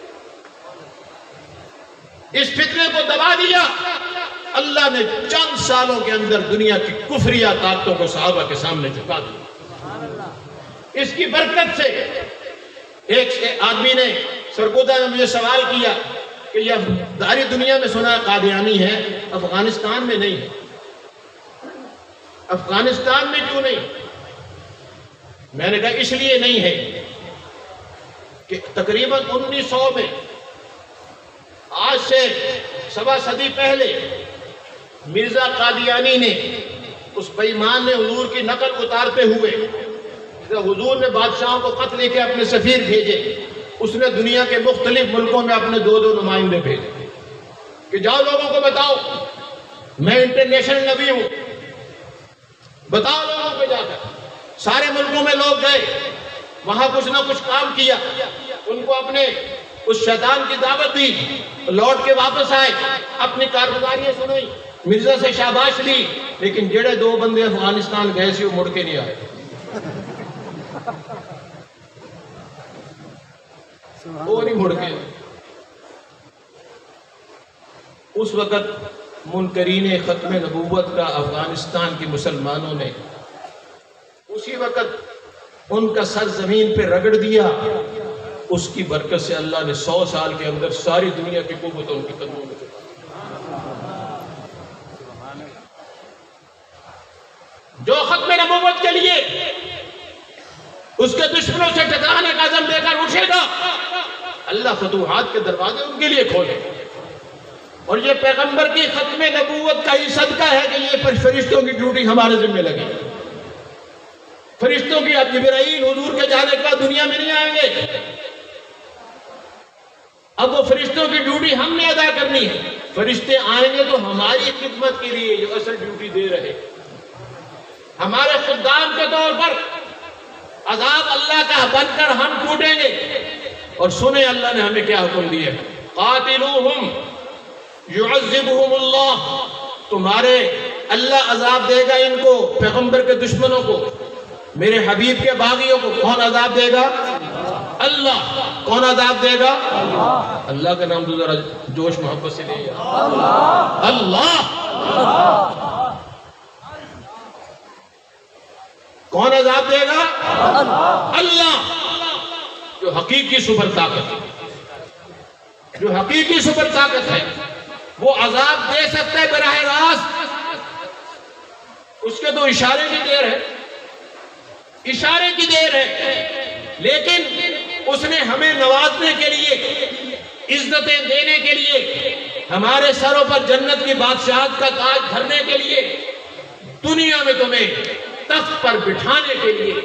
اس فتنے کو دبا دیا۔ اللہ نے چند سالوں کے اندر دنیا کی کفریہ طاقتوں کو صحابہ کے سامنے جھکا دیا۔ اس کی برکت سے ایک آدمی نے سرگودا میں مجھے سوال کیا کہ یہ ساری دنیا میں سنا قادیانی ہے، افغانستان میں نہیں ہے، افغانستان میں کیوں نہیں؟ میں نے کہا اس لیے نہیں ہے کہ تقریباً 1900 میں، آج سے 1.25 صدی پہلے، مرزا قادیانی نے، اس بے ایمان نے حضور کی نقل اتارتے ہوئے، حضور نے بادشاہوں کو خط لے کے اپنے سفیر بھیجے، اس نے دنیا کے مختلف ملکوں میں اپنے 2 نمائندے بھیجے کہ جاؤ لوگوں کو بتاؤ میں انٹرنیشنل نبی ہوں، بتاؤ لوگوں کو جا کر۔ سارے ملکوں میں لوگ گئے، وہاں کچھ نہ کچھ کام کیا، ان کو اپنے اس شیطان کی دعوت دی، لوٹ کے واپس آئے، اپنی کارگزاریاں سنائی، مرزا سے شاباش لی، لیکن جڑے 2 بندے افغانستان گئے سے وہ مڑ کے نہیں آئے۔ وہ نہیں مڑ کے۔ اس وقت منکرین ختم نبوت کا افغانستان کے مسلمانوں نے اسی وقت ان کا سر زمین پہ رگڑ دیا۔ اس کی برکت سے اللہ نے 100 سال کے اندر ساری دنیا کی قوتوں ان کی قدموں میں جو ختم نبوت کے لیے اس کے دشمنوں سے ٹکرانے کا عزم لے کر اٹھے گا، اللہ فتوحات کے دروازے ان کے لیے کھولے۔ اور یہ پیغمبر کی ختم نبوت کا ہی صدقہ ہے کہ یہ فرشتوں کی ڈیوٹی ہمارے ذمہ لگی۔ فرشتوں کی اب جبرائیل حضور کے جانے کے بعد دنیا میں نہیں آئیں گے. اب وہ فرشتوں کی ڈیوٹی ہم نے ادا کرنی ہے. فرشتے آئیں گے تو ہماری خدمت کے لیے جو اصل ڈیوٹی دے رہے, ہمارے خدام کے طور پر عذاب اللہ کا بن کر ہم ٹوٹیں گے. اور سنیں اللہ نے ہمیں کیا حکم دیا ہے, قاتلوہم یعذبہم اللہ, تمہارے اللہ عذاب دے گا ان کو, پیغمبر کے دشمنوں کو, میرے حبیب کے باغیوں کو. کون عذاب دے گا؟ اللہ. کون عذاب دے گا؟ اللہ کا نام تو ذرا جوش محبت سے لے اللہ. کون عذاب دے گا؟ اللہ. جو حقیقی سپر طاقت ہے, جو حقیقی سپر طاقت ہے, وہ عذاب دے سکتا ہے براہ راست. اس کے تو اشارے کی دیر ہے, اشارے کی دیر ہے, لیکن اس نے ہمیں نوازنے کے لیے, عزتیں دینے کے لیے, ہمارے سروں پر جنت کی بادشاہت کا تاج دھرنے کے لیے, دنیا میں تمہیں تخت پر بٹھانے کے لیے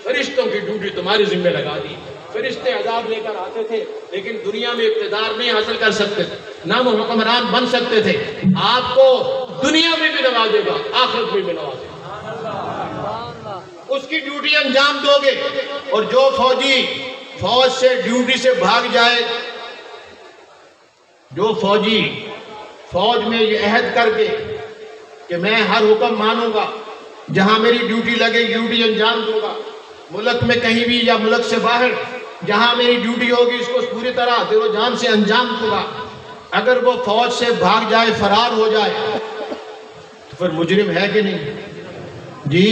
فرشتوں کی ڈیوٹی تمہارے ذمہ لگا دی. فرشتے عذاب لے کر آتے تھے, لیکن دنیا میں اقتدار نہیں حاصل کر سکتے تھے, نہ وہ حکمران بن سکتے تھے. آپ کو دنیا میں بھی نوازے گا, آخرت میں بھی نوازے گا. اس کی ڈیوٹی انجام دو گے. اور جو فوجی فوج سے ڈیوٹی سے بھاگ جائے, جو فوجی فوج میں یہ عہد کر کے کہ میں ہر حکم مانوں گا, جہاں میری ڈیوٹی لگے ڈیوٹی انجام دوں گا, ملک میں کہیں بھی یا ملک سے باہر جہاں میری ڈیوٹی ہوگی اس کو پوری طرح دل و جان سے انجام دوں گا, اگر وہ فوج سے بھاگ جائے, فرار ہو جائے, تو پھر مجرم ہے کہ نہیں؟ جی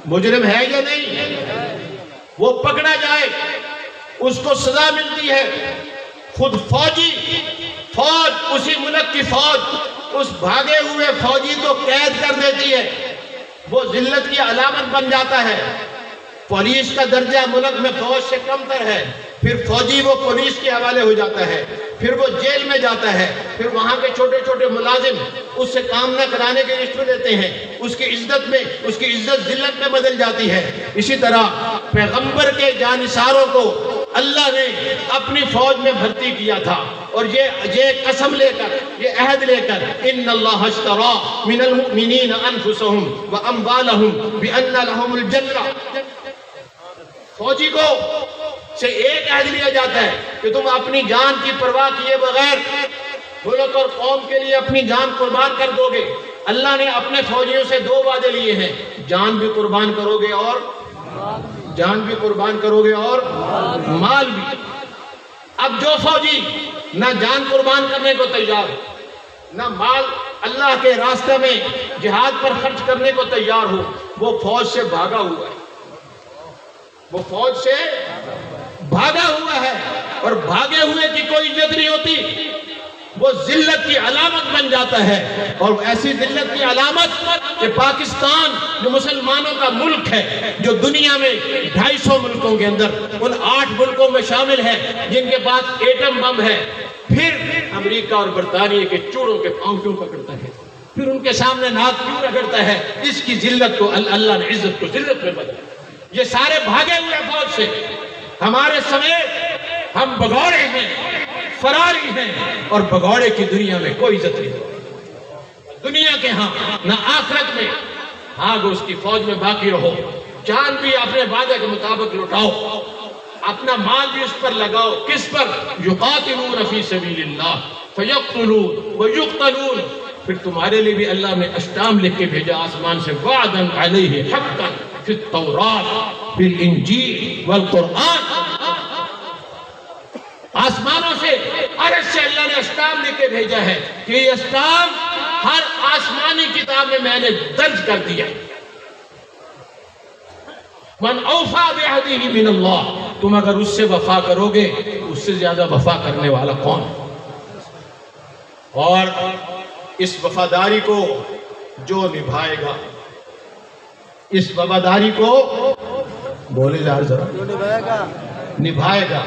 مجرم ہے یا نہیں؟ وہ پکڑا جائے, اس کو سزا ملتی ہے. خود فوجی, فوج, اسی ملک کی فوج اس بھاگے ہوئے فوجی کو قید کر دیتی ہے. وہ ذلت کی علامت بن جاتا ہے. پولیس کا درجہ ملک میں فوج سے کم تر ہے, پھر فوجی وہ پولیس کے حوالے ہو جاتا ہے, پھر وہ جیل میں جاتا ہے, پھر وہاں کے چھوٹے چھوٹے ملازم اس سے کام نہ کرانے کے رشوت دیتے ہیں. اس کی عزت ذلت میں بدل جاتی ہے. اسی طرح پیغمبر کے جانثاروں کو اللہ نے اپنی فوج میں بھرتی کیا تھا, اور یہ قسم لے کر, یہ عہد لے کر, ان اللہ اشترى من المؤمنین انفسهم واموالهم بان لهم الجنہ. فوجی کو سے ایک عہد لیا جاتا ہے کہ تم اپنی جان کی پرواہ کیے بغیر ملک اور قوم کے لیے اپنی جان قربان کر دو گے. اللہ نے اپنے فوجیوں سے دو وعدے لیے ہیں, جان بھی قربان کرو گے اور مال بھی. اب جو فوجی نہ جان قربان کرنے کو تیار ہو, نہ مال اللہ کے راستے میں جہاد پر خرچ کرنے کو تیار ہو, وہ فوج سے بھاگا ہوا ہے. وہ فوج سے بھاگا ہوا ہے, اور بھاگے ہوئے کی کوئی عزت نہیں ہوتی. وہ ذلت کی علامت بن جاتا ہے, اور ایسی ذلت کی علامت کہ پاکستان جو مسلمانوں کا ملک ہے, جو دنیا میں 250 ملکوں کے اندر ان 8 ملکوں میں شامل ہے جن کے پاس ایٹم بم ہے, پھر امریکہ اور برطانیہ کے چوڑوں کے پاؤں کیوں پکڑتا ہے, پھر ان کے سامنے ناک کیوں رگڑتا ہے. اس کی ذلت کو اللہ نے عزت کو ذلت میں بدلا. یہ سارے بھاگے ہوئے فوج سے, ہمارے سمیت ہم بگوڑے ہیں, فراری ہیں, اور بگوڑے کی دنیا میں کوئی عزت نہیں. دنیا کے ہاں نہ آخرت میں. بھاگو اس کی فوج میں باقی رہو, جان بھی اپنے وعدے کے مطابق لٹاؤ, اپنا مال بھی اس پر لگاؤ. کس پر؟ یقاتلون فی سبیل اللہ فیقتلون ویقتلون. پھر تمہارے لیے بھی اللہ نے اشتام لکھ کے بھیجا آسمان سے, وعدن علیہ حقا فی التوراۃ بالانجیل والقرآن. آسمانوں سے, عرش سے اللہ نے اشتام لکھ کے بھیجا ہے کہ یہ اشتام ہر آسمانی کتاب میں نے درج کر دیا. من اوفا بعہدہ من اللہ, تم اگر اس سے وفا کرو گے اس سے زیادہ وفا کرنے والا کون ہے؟ اور اس وفاداری کو جو نبھائے گا, اس وفاداری کو بولے جا ذرا, نبھائے گا.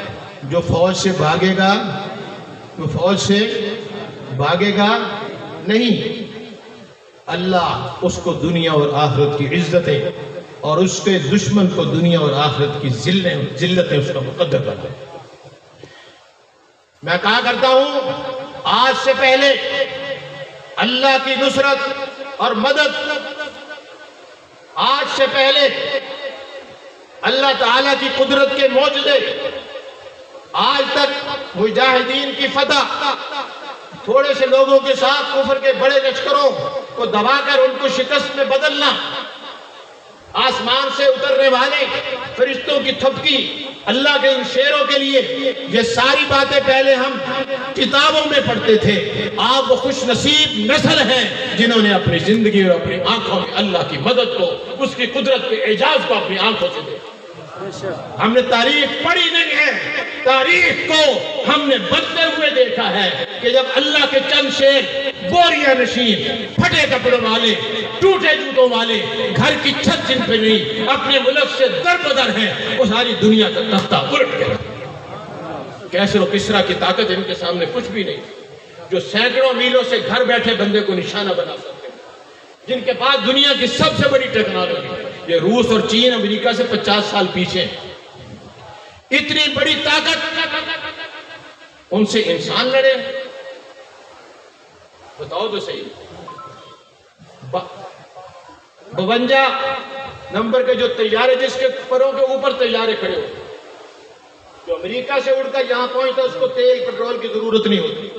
جو فوج سے بھاگے گا, جو فوج سے بھاگے گا نہیں, اللہ اس کو دنیا اور آخرت کی عزتیں اور اس کے دشمن کو دنیا اور آخرت کی ذلتیں اس کا مقدر بن گئے۔ میں کہا کرتا ہوں آج سے پہلے اللہ کی نصرت اور مدد، آج سے پہلے اللہ تعالیٰ کی قدرت کے معجزے، آج تک مجاہدین کی فتح، تھوڑے سے لوگوں کے ساتھ کفر کے بڑے لشکروں کو دبا کر ان کو شکست میں بدلنا، آسمان سے اترنے والے فرشتوں کی تھپکی، اللہ کے ان شیروں کے لیے، یہ ساری باتیں پہلے ہم کتابوں میں پڑھتے تھے۔ آپ وہ خوش نصیب نسل ہیں جنہوں نے اپنی زندگی اور اپنی آنکھوں میں اللہ کی مدد کو، اس کی قدرت کے اعجاز کو اپنی آنکھوں سے دیکھا۔ ہم نے تاریخ پڑھی نہیں ہے، تاریخ کو ہم نے بدلتے ہوئے دیکھا ہے کہ جب اللہ کے چند شیر بوریاں نشین، پھٹے کپڑوں والے، ٹوٹے جوتوں والے، گھر کی چھت جن پہ نہیں، اپنے ملک سے در بدر ہیں، وہ ساری دنیا کا تختہ الٹ گیا۔ کیسر و کسریٰ کی طاقت ان کے سامنے کچھ بھی نہیں، جو سینکڑوں میلوں سے گھر بیٹھے بندے کو نشانہ بنا سکتے ہیں، جن کے پاس دنیا کی سب سے بڑی ٹیکنالوجی، یہ روس اور چین امریکہ سے 50 سال پیچھے ہیں، اتنی بڑی طاقت، ان سے انسان لڑے؟ بتاؤ تو صحیح۔ 52 نمبر کے جو طیارے، جس کے پروں کے اوپر طیارے کھڑے ہوتے، جو امریکہ سے اڑ کر یہاں پہنچتا، اس کو تیل پٹرول کی ضرورت نہیں ہوتی۔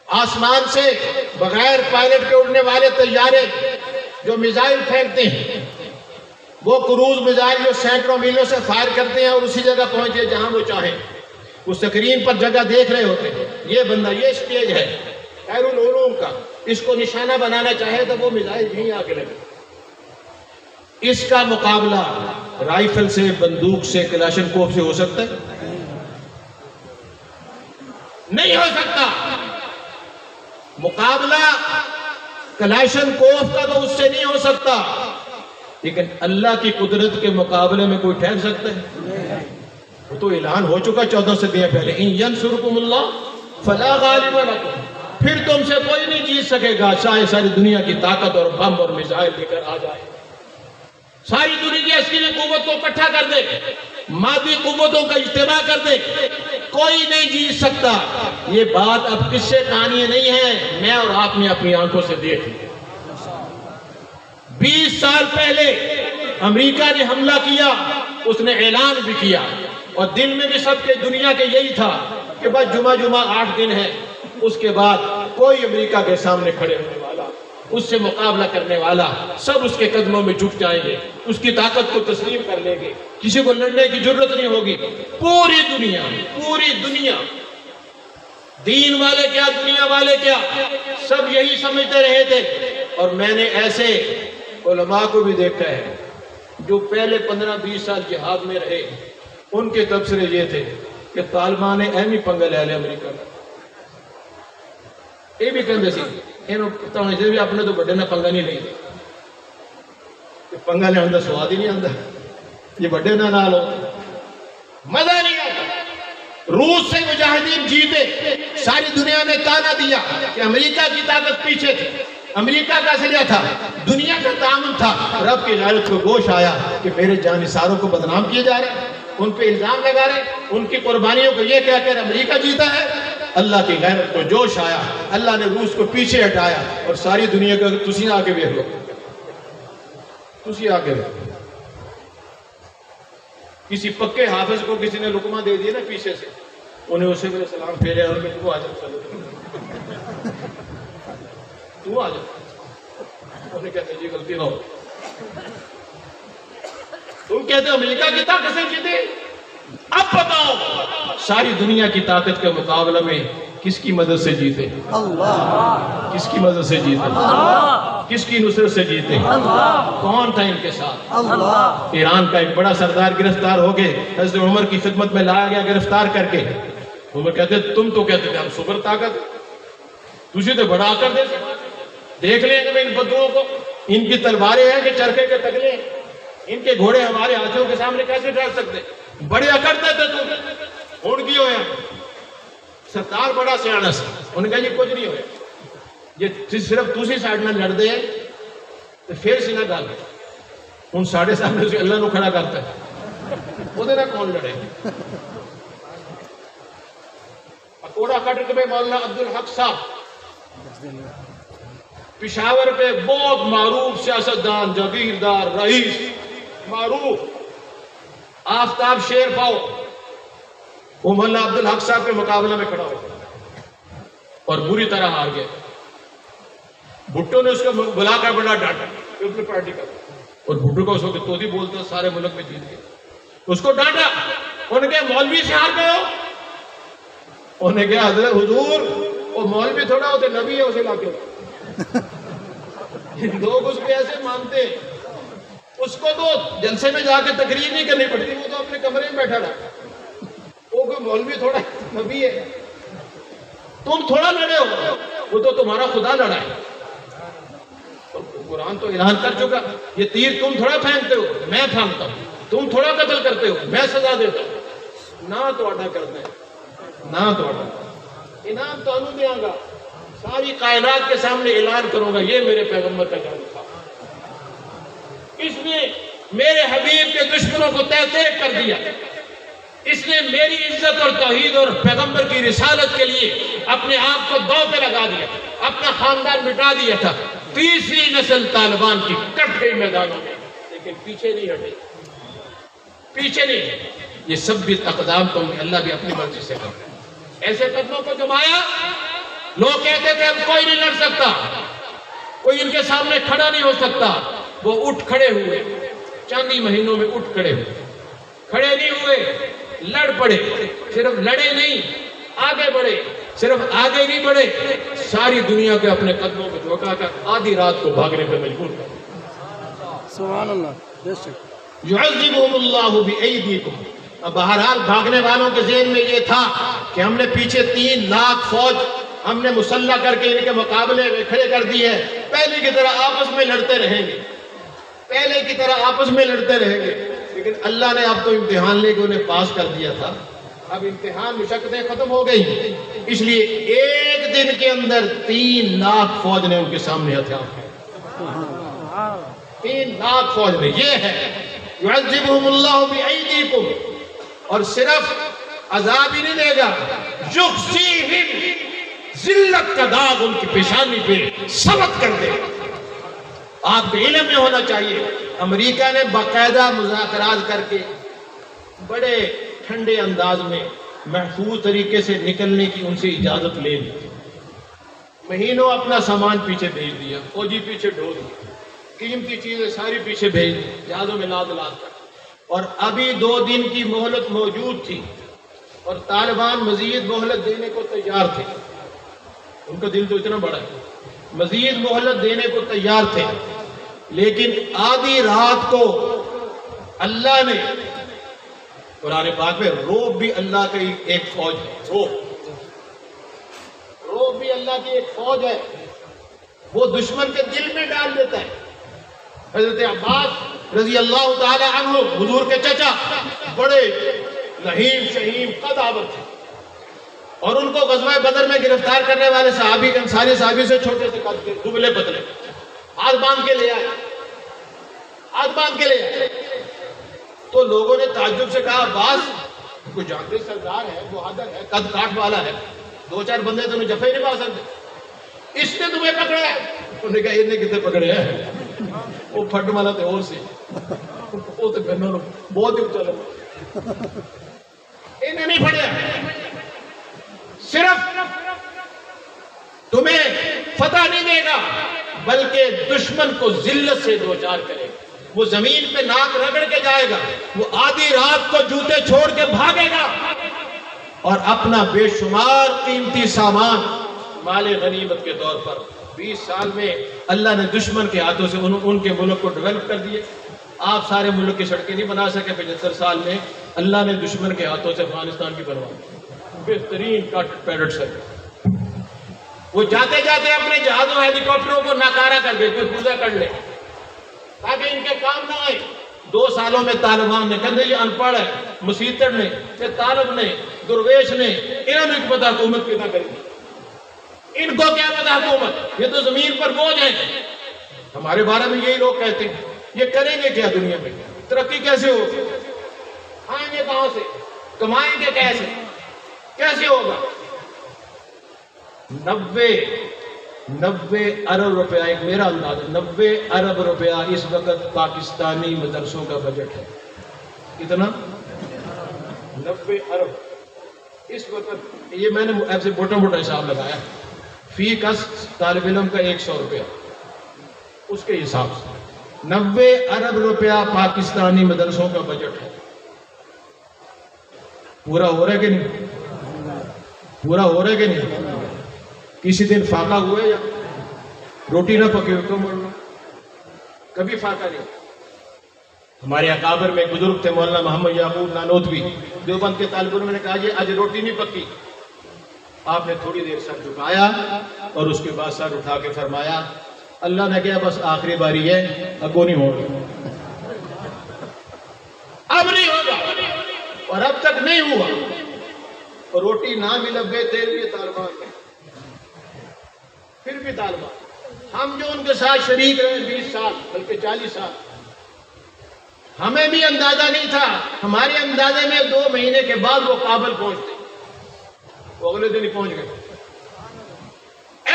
آسمان سے بغیر پائلٹ کے اڑنے والے طیارے جو میزائل پھینکتے ہیں، وہ کروز میزائل جو سینکڑوں میلوں سے فائر کرتے ہیں اور اسی جگہ پہنچے جہاں وہ چاہیں، وہ اسکرین پر جگہ دیکھ رہے ہوتے ہیں۔ یہ بندہ، یہ اسٹیج ہے خیر العلوم کا، اس کو نشانہ بنانا چاہے تو وہ میزائل یہیں آ کے لگے۔ اس کا مقابلہ رائفل سے، بندوق سے، کلاشن کوف سے ہو سکتا ہے؟ نہیں ہو سکتا۔ مقابلہ کلاشن کوف کا تو اس سے نہیں ہو سکتا، لیکن اللہ کی قدرت کے مقابلے میں کوئی ٹھہر سکتا ہے؟ وہ تو اعلان ہو چکا 14 صدیاں پہلے، ان ینصرکم اللہ فلا غالب لکم، پھر تم سے کوئی نہیں جیت سکے گا، چاہے ساری دنیا کی طاقت اور بم اور میزائل لے کر آ جائے، ساری دنیا کی عسکری قوت کو اکٹھا کر دے، مادی قوتوں کا اجتماع کر دے، کوئی نہیں جیت سکتا۔ یہ بات اب کس سے کہانی نہیں ہے، میں اور آپ نے اپنی آنکھوں سے دیکھ لی۔ 20 سال پہلے امریکہ نے حملہ کیا، اس نے اعلان بھی کیا، اور دن میں بھی سب کے دنیا کے یہی تھا کہ بس جمعہ 8 دن ہے، اس کے بعد کوئی امریکہ کے سامنے کھڑے ہونے والا، اس سے مقابلہ کرنے والا، سب اس کے قدموں میں جھک جائیں گے، اس کی طاقت کو تسلیم کر لیں گے، کسی کو لڑنے کی ضرورت نہیں ہوگی۔ پوری دنیا، دین والے کیا، دنیا والے کیا، سب یہی سمجھتے رہے تھے۔ اور میں نے ایسے علماء کو بھی دیکھا ہے جو پہلے 15-20 سال جہاد میں رہے، ان کے تبصرے یہ تھے کہ طالبان نے اہمی پنگا لے لیا امریکہ کا۔ یہ بھی کہتے سی انہوں پتہ ہونے چاہیے بھی اپنے تو بڑے نہ پنگا نہیں لیں، پنگا لے اندر سواد ہی نہیں آتا، یہ بڑے نہ نال ہو، مزہ نہیں آتا۔ روس سے مجاہدین جیتے، ساری دنیا نے تانا دیا کہ امریکہ کی طاقت پیچھے تھی، امریکہ کا اسلحہ تھا، دنیا کا تعاون تھا۔ رب کی غیرت کو گوش آیا کہ میرے جانثاروں کو بدنام کیے جا رہے ہیں، ان پہ الزام لگا رہے ہیں، ان کی قربانیوں کو یہ کہہ کر امریکہ جیتا ہے۔ اللہ کی غیرت کو جوش آیا، اللہ نے روس کو پیچھے ہٹایا، اور ساری دنیا کو تسی آگے دیکھ لو، تسی آگے دیکھ، کسی پکے حافظ کو کسی نے لقمہ دے دیا نا پیچھے سے، انہیں اسے میرے سلام پھیرے اور انہیں تو آ جا، تو آ جا، انہیں کہتے جی غلطی نہ ہو، تم کہتے ہو امریکہ کی طاقت سے جیتے، اب بتاؤ ساری دنیا کی طاقت کے مقابلہ میں کس کی مدد سے جیتے؟ اللہ۔ کس کی مدد سے جیتے؟ اللہ۔ کس کی نصرت سے جیتے؟ اللہ۔ کون تھا ان کے ساتھ؟ اللہ۔ ایران کا ایک بڑا سردار گرفتار ہو گئے، حضرت عمر کی خدمت میں لایا گیا گرفتار کر کے، عمر کہتے تم تو کہتے تھے ہم سپر طاقت، تجھے تو بڑا کر دے، دیکھ لیں کہ ان بدوؤں کو، ان کی تلواریں ہیں کہ چرخے کے تگلے، ان کے گھوڑے ہمارے ہاتھوں کے سامنے کیسے ڈال سکتے؟ بڑے اکڑتے تھے تم، اڑ گئی ہوئے سردار بڑا سیانا سا، انہوں نے کہا جی کچھ نہیں ہوئے، یہ صرف دوسری سائڈ میں لڑ دے تو پھر سے نہ ڈال، ہوں ساڑھے سامنے سے اللہ نو کھڑا کرتا ہے وہ دینا کون لڑے. اکوڑا کٹک میں مولانا عبدالحق صاحب پشاور پہ بہت معروف سیاستدان، جاگیردار، رئیس، معروف آفتاب شیر پاؤ، وہ مولانا عبدالحق صاحب کے مقابلہ میں کھڑا ہو اور بری طرح ہار گئے. بھٹو نے اس کو بلا کر بڑا ڈانٹا پیپلز پارٹی کا، اور بھٹو کو اس وقت توتی بولتا سارے ملک میں جیت گئے. اس کو ڈانٹا، انہوں نے کہا مولوی سے ہار گئے ہو. انہوں نے کہا حضرت حضور وہ مولوی تھوڑا ہوتے نبی ہے اسے لا کے. لوگ اس کو ایسے مانتے ہیں. اس کو تو جلسے میں جا کے تقریر نہیں کرنی پڑتی، وہ تو اپنے کمرے میں بیٹھا رہا. وہ کوئی مولوی تھوڑا نبی ہے. تم تھوڑا لڑے ہو، وہ تو تمہارا خدا لڑا ہے. قرآن تو اعلان کر چکا یہ تیر تم تھوڑا پھینکتے ہو میں پھینکتا ہوں، تم تھوڑا قتل کرتے ہو میں سزا دیتا ہوں. نہ تو اڈا کرتے ہیں، نہ تو اڈا انعام تو انہوں دیاں گا، ساری کائنات کے سامنے اعلان کروں گا یہ میرے پیغمبر کا جان تھا. اس نے میرے حبیب کے دشمنوں کو تہ تہ کر دیا. اس نے میری عزت اور توحید اور پیغمبر کی رسالت کے لیے اپنے آپ کو داؤ پہ لگا دیا، اپنا خاندان مٹا دیا تھا. تیسری نسل طالبان کی کٹ گئی میدانوں میں، لیکن پیچھے نہیں ہٹے، پیچھے نہیں. یہ سب بھی اقدام تو اللہ بھی اپنی مرضی سے کر رہے ہیں. ایسے قدموں کو جمایا، لوگ کہتے تھے اب کوئی نہیں لڑ سکتا، کوئی ان کے سامنے کھڑا نہیں ہو سکتا. وہ اٹھ کھڑے ہوئے، چاندی مہینوں میں اٹھ کھڑے ہوئے. کھڑے نہیں ہوئے، لڑ پڑے. صرف لڑے نہیں، آگے بڑھے. صرف آگے نہیں بڑھے، ساری دنیا کے اپنے قدموں کو جھکا کر آدھی رات کو بھاگنے پہ مجبور کر. سبحان اللہ. بے شک يعذبهم الله بأيديكم. بہرحال بھاگنے والوں کے ذہن میں یہ تھا کہ ہم نے پیچھے 3 لاکھ فوج ہم نے مسلح کر کے ان کے مقابلے میں کھڑے کر دی ہے. پہلے کی طرح آپس میں لڑتے رہیں گے، پہلے کی طرح آپس میں لڑتے رہیں گے. لیکن اللہ نے اب تو امتحان لے کے انہیں پاس کر دیا تھا. اب امتحان مشقتیں ختم ہو گئی، اس لیے ایک دن کے اندر 3 لاکھ فوج نے ان کے سامنے ہتھیار کھڑے. 3 لاکھ فوج نے. یہ ہے يعذبهم الله بأيديكم. اور صرف عذاب ہی نہیں دے گا، يخزيهم، ذلت کا داغ ان کی پیشانی پہ سبق کر دے. آپ کے علم میں ہونا چاہیے امریکہ نے باقاعدہ مذاکرات کر کے بڑے ٹھنڈے انداز میں محفوظ طریقے سے نکلنے کی ان سے اجازت لے لی. مہینوں اپنا سامان پیچھے بھیج دیا، فوجی پیچھے ڈھو دی، قیمتی چیزیں ساری پیچھے بھیج دی جہازوں میں لاد کر. اور ابھی 2 دن کی مہلت موجود تھی اور طالبان مزید مہلت دینے کو تیار تھے. ان کا دل تو اتنا بڑا ہے، مزید مہلت دینے کو تیار تھے. لیکن آدھی رات کو اللہ نے قرآن پاک میں روب بھی اللہ کی ایک فوج ہے. روب بھی اللہ کی ایک فوج ہے، وہ دشمن کے دل میں ڈال دیتا ہے. حضرت عباس رضی اللہ تعالی عنہ حضور کے چچا بڑے لہیم شہیم قد آور تھے، اور ان کو غزوہ بدر میں گرفتار کرنے والے صحابی انصاری صحابی سے چھوٹے سے قد کے دبلے پتلے ہاتھ باندھ کے لے آئے، ہاتھ باندھ کے لے آئے. تو لوگوں نے تعجب سے کہا عباس کوئی جانتے سردار ہے، بہادر ہے، قد کاٹ والا ہے، 2-4 بندے تو انہیں جفے نہیں پا سکتے، اس نے تمہیں پکڑا ہے. انہوں نے کہا یہ نے کتنے پکڑے ہیں، وہ پھٹ والا تھے اور سے وہ تو گھنوں بہت ہی چلے انہیں نہیں پھڑیا. صرف تمہیں فتح نہیں دے گا بلکہ دشمن کو ذلت سے دوچار کرے گا. وہ زمین پہ ناک رگڑ کے جائے گا، وہ آدھی رات کو جوتے چھوڑ کے بھاگے گا اور اپنا بے شمار قیمتی سامان مال غنیمت کے طور پر 20 سال میں اللہ نے دشمن کے ہاتھوں سے ان کے ملک کو ڈیولپ کر دیے. آپ سارے ملک کی سڑکیں نہیں بنا سکے، 75 سال میں اللہ نے دشمن کے ہاتھوں سے افغانستان کی بنوائی بہترین کٹ پیڈٹ سڑک. وہ جاتے جاتے اپنے جہازوں ہیلی کاپٹروں کو ناکارہ کر دے، کوئی پوزا کر لے تاکہ ان کے کام نہ آئے. 2 سالوں میں طالبان نے کہتے یہ ان پڑھ ہے، مسیطر نے، یہ طالب نے، درویش نے، انہوں نے پتہ حکومت کتنا کریں گی، ان کو کیا پتہ حکومت، یہ تو زمین پر بوجھ ہے. ہمارے بارے میں یہی لوگ کہتے ہیں یہ کریں گے کیا دنیا میں؟ ترقی کیسے ہوگی؟ آئیں گے کہاں سے؟ کمائیں گے کیسے؟ کیسے ہوگا؟ 90 ارب روپیہ، ایک میرا انداز، 90 ارب روپیہ اس وقت پاکستانی مدرسوں کا بجٹ ہے۔ کتنا؟ 90 ارب اس وقت۔ یہ میں نے ایسے موٹا موٹا حساب لگایا، فی کس طالب علم کا 100 روپیہ، اس کے حساب سے 90 ارب روپیہ پاکستانی مدرسوں کا بجٹ ہے۔ پورا ہو رہا ہے کہ نہیں؟ پورا ہو رہا ہے کہ نہیں؟ کسی دن فاقہ ہوئے یا روٹی نہ پکے ہوئے تو مرنا؟ کبھی فاقہ نہیں۔ ہمارے اکابر میں ایک بزرگ تھے مولانا محمد یعقوب نانوتوی، دیوبند کے طالب علم نے کہا یہ آج روٹی نہیں پکی۔ آپ نے تھوڑی دیر سر جھکایا اور اس کے بعد سر اٹھا کے فرمایا اللہ نے کہا بس آخری باری ہے، اب وہ نہیں ہوگا، اب نہیں ہوگا، اور اب تک نہیں ہوا۔ اور روٹی نہ بھی لگ گئے تھے یہ طالبان میں، پھر بھی طالبان، ہم جو ان کے ساتھ شریک رہے 20 سال بلکہ 40 سال، ہمیں بھی اندازہ نہیں تھا، ہمارے اندازے میں 2 مہینے کے بعد وہ کابل پہنچتے، وہ اگلے دن ہی پہنچ گئے۔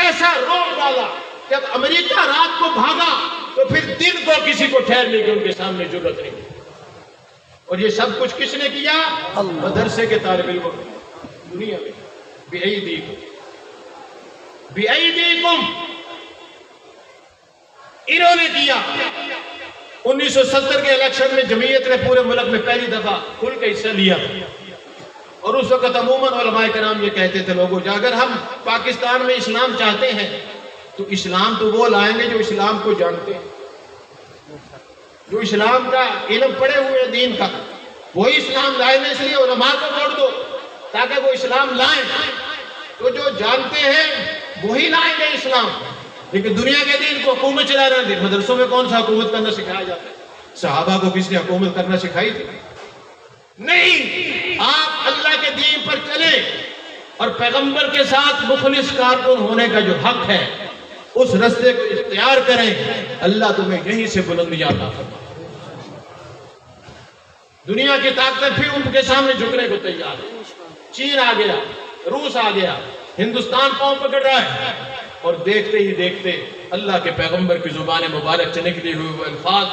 ایسا روک ڈالا، جب امریکہ رات کو بھاگا تو پھر دن کو کسی کو ٹھہرنے کی ان کے سامنے ضرورت نہیں۔ اور یہ سب کچھ کس نے کیا؟ مدرسے کے طالب علموں دنیا میں بِأَيْدِيكُمْ انہوں نے کیا۔ 1970 کے الیکشن میں جمعیت نے پورے ملک میں پہلی دفعہ کھل کے حصہ لیا، اور اس وقت عموماً علماء کرام یہ کہتے تھے لوگوں اگر ہم پاکستان میں اسلام چاہتے ہیں تو اسلام تو وہ لائیں گے جو اسلام کو جانتے ہیں، جو اسلام کا علم پڑے ہوئے دین کا، وہی اسلام لائیں گے۔ اس لیے علماء کو ووٹ دو تاکہ وہ اسلام لائیں، تو جو جانتے ہیں وہی لائیں گے اسلام۔ لیکن دنیا کے دین کو حکومت چلانا دے، مدرسوں میں کون سا حکومت کرنا سکھایا جاتا ہے؟ صحابہ کو کس نے حکومت کرنا سکھائی تھی؟ نہیں۔ آپ اللہ کے دین پر چلیں اور پیغمبر کے ساتھ مخلص کارکن ہونے کا جو حق ہے اس رستے کو اختیار کریں، اللہ تمہیں یہیں سے بلندی عطا فرمائے۔ دنیا کی طاقت پھر ان کے سامنے جھکنے کو تیار ہے۔ چین آ گیا، روس آ گیا، ہندوستان پاؤں پکڑ رہا ہے، اور دیکھتے ہی دیکھتے اللہ کے پیغمبر کی زبان مبارک سے نکلی ہوئے وہ الفاظ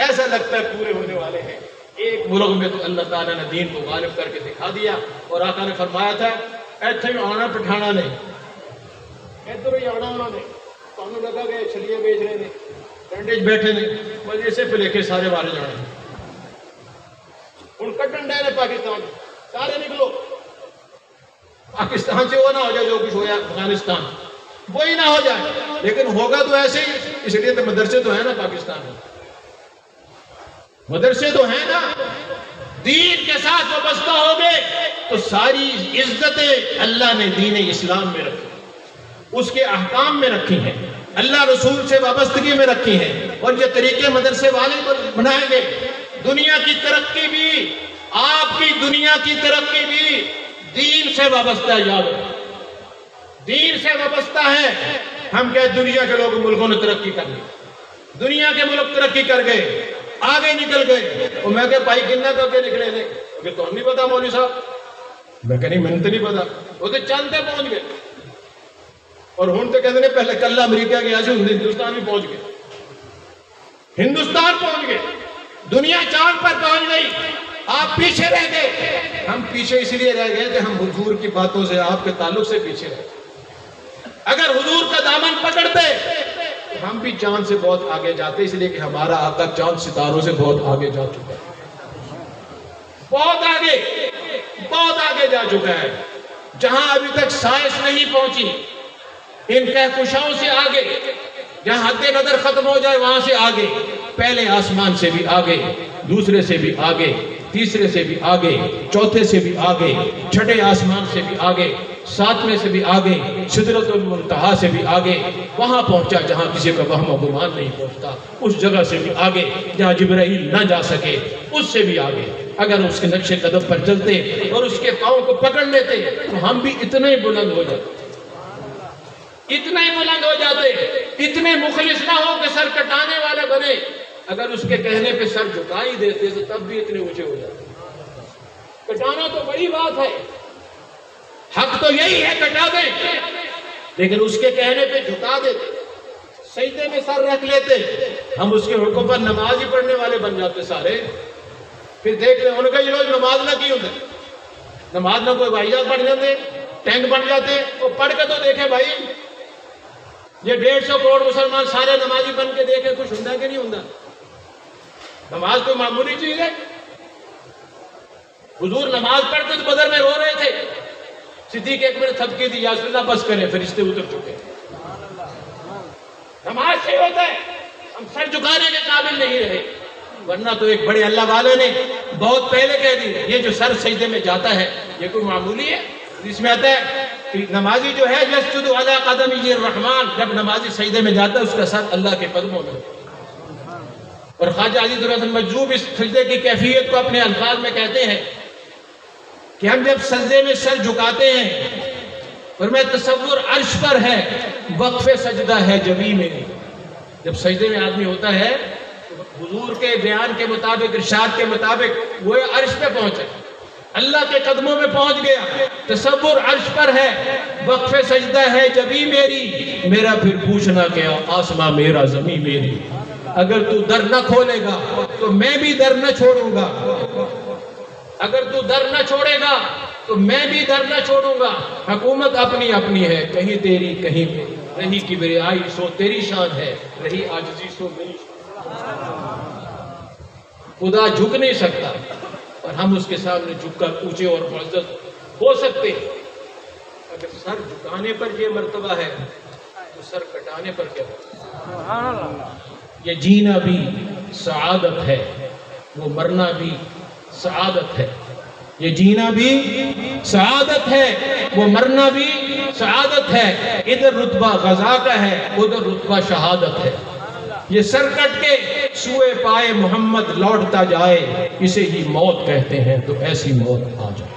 ایسا لگتا ہے پورے ہونے والے ہیں۔ ایک ملک میں تو اللہ تعالیٰ نے دین کو غالب کر کے دکھا دیا، اور آقا نے فرمایا تھا ایتھے ہی آنا پٹھانا نہیں، ادھر ہی آنا انہوں نے، تو لگا گئے چھلیے بیچ رہے نے، بینڈیج بیٹھے نے، بس ایسے پہ لے کے سارے مارے جانے ہیں۔ ان کا ڈنڈا ہے پاکستان، سارے نکلو، پاکستان سے وہ نہ ہو جائے جو کچھ ہوا افغانستان، وہی نہ ہو جائے۔ لیکن ہوگا تو ایسے ہی، اس لیے تو مدرسے تو ہیں نا پاکستان میں، مدرسے تو ہیں نا، دین کے ساتھ وابستہ ہو گئے تو ساری عزتیں اللہ نے دین اسلام میں رکھی، اس کے احکام میں رکھی ہیں، اللہ رسول سے وابستگی میں رکھی ہیں، اور یہ طریقے مدرسے والے بنائیں گے۔ دنیا کی ترقی بھی، آپ کی دنیا کی ترقی بھی دین سے وابستہ ہے، یاد رکھیں، دین سے وابستہ ہے۔ ہم کہتے دنیا کے لوگ ملکوں نے ترقی کر لی، دنیا کے ملک ترقی کر گئے، آگے نکل گئے، اور میں کہ بھائی کتنا کر کے نکلے نے، کہ تو نہیں پتا مولوی صاحب، میں کہ نہیں میں تو نہیں پتا، وہ تو چاند پہ پہنچ گئے، اور ہوں تو کہتے ہیں پہلے کل امریکہ گیا سے ہندوستان بھی پہنچ گئے، ہندوستان پہنچ گئے، دنیا چاند پر پہنچ گئی، آپ پیچھے رہ گئے۔ ہم پیچھے اس لیے رہ گئے کہ ہم حضور کی باتوں سے، آپ کے تعلق سے پیچھے رہ گئے۔ اگر حضور کا دامن پکڑتے تو ہم بھی چاند سے بہت آگے جاتے، اس لیے کہ ہمارا آقا چاند ستاروں سے بہت آگے جا چکا ہے، بہت آگے جا چکا ہے، جہاں ابھی تک سائنس نہیں پہنچی، ان کہکشاؤں سے آگے، جہاں حد نظر ختم ہو جائے وہاں سے آگے، پہلے آسمان سے بھی آگے، دوسرے سے بھی آگے، تیسرے سے بھی آگے، چوتھے سے بھی آگے، چھٹے آسمان سے بھی آگے، ساتویں سے بھی آگے، سدرۃ المنتہا سے بھی آگے، وہاں پہنچا جہاں کسی کا وہم و گمان نہیں پہنچتا، اس جگہ سے بھی آگے جہاں جبرائیل نہ جا سکے، اس سے بھی آگے۔ اگر اس کے نقش قدم پر چلتے اور اس کے پاؤں کو پکڑ لیتے تو ہم بھی اتنے ہی بلند ہو جاتے، اتنے ہی بلند ہو جاتے، اتنے مخلص نہ ہو کہ سر کٹانے والے بنے، اگر اس کے کہنے پہ سر جھکا ہی دیتے تو تب بھی اتنے اونچے ہو جاتے. کٹانا تو بڑی بات ہے، حق تو یہی ہے کٹا دیں، لیکن اس کے کہنے پہ جھکا دیتے، سجدے میں سر رکھ لیتے، ہم اس کے حکم پر نماز ہی پڑھنے والے بن جاتے سارے. پھر دیکھتے ہیں ان کا یہ لوگ نماز نہ کی ہوتے، نماز نہ کوئی بھائی جان پڑھ جاتے، ٹینک بن جاتے. وہ پڑھ کے تو دیکھیں بھائی، یہ 150 کروڑ مسلمان سارے نمازی بن کے دیکھیں کچھ ہوں کہ نہیں ہوں. نماز تو معمولی چیز ہے. حضور نماز پڑھتے تو بدر میں رو رہے تھے، صدیق اکبر تھپکی دی، یا رسول اللہ بس کریں، فرشتے اتر چکے. نماز سے ہوتا ہے، ہم سر جھکانے کے قابل نہیں رہے، ورنہ تو ایک بڑے اللہ والے نے بہت پہلے کہہ دی یہ جو سر سجدے میں جاتا ہے یہ کوئی معمولی ہے. اس میں آتا ہے کہ نمازی جو ہے یسجد علی قدمیہ الرحمن، جب نمازی سجدے میں جاتا ہے اس کا سر اللہ کے قدموں میں. اور خواجہ عزیز الرحمن مجذوب اس سجدے کی کیفیت کو اپنے الفاظ میں کہتے ہیں کہ ہم جب سجدے میں سر جھکاتے ہیں، فرمایا تصور عرش پر ہے، وقف سجدہ ہے جبی میں. جب سجدے میں آدمی ہوتا ہے تو حضور کے بیان کے مطابق، ارشاد کے مطابق وہ عرش پہ پہنچے، اللہ کے قدموں میں پہنچ گیا. تصور عرش پر ہے، وقف سجدہ ہے جبی میری، میرا پھر پوچھنا کیا، آسماں میرا زمین میری. اگر تو در نہ کھولے گا تو میں بھی در نہ چھوڑوں گا، اگر تو در نہ چھوڑے گا تو میں بھی در نہ چھوڑوں گا. حکومت اپنی اپنی ہے، کہیں تیری کہیں میری، رہی کبریائی سو تیری شان ہے، رہی عاجزی سو میری شان. خدا جھک نہیں سکتا اور ہم اس کے سامنے جھک کر اونچے اور معزز ہو سکتے ہیں. اگر سر جھکانے پر یہ مرتبہ ہے تو سر کٹانے پر کیا ہے؟ یہ جینا بھی سعادت ہے، وہ مرنا بھی سعادت ہے. یہ جینا بھی سعادت ہے، وہ مرنا بھی سعادت ہے. ادھر رتبہ غزا کا ہے، ادھر رتبہ شہادت ہے. یہ سر کٹ کے سوئے پائے محمد لوٹتا جائے، اسے ہی موت کہتے ہیں، تو ایسی موت آ جائے.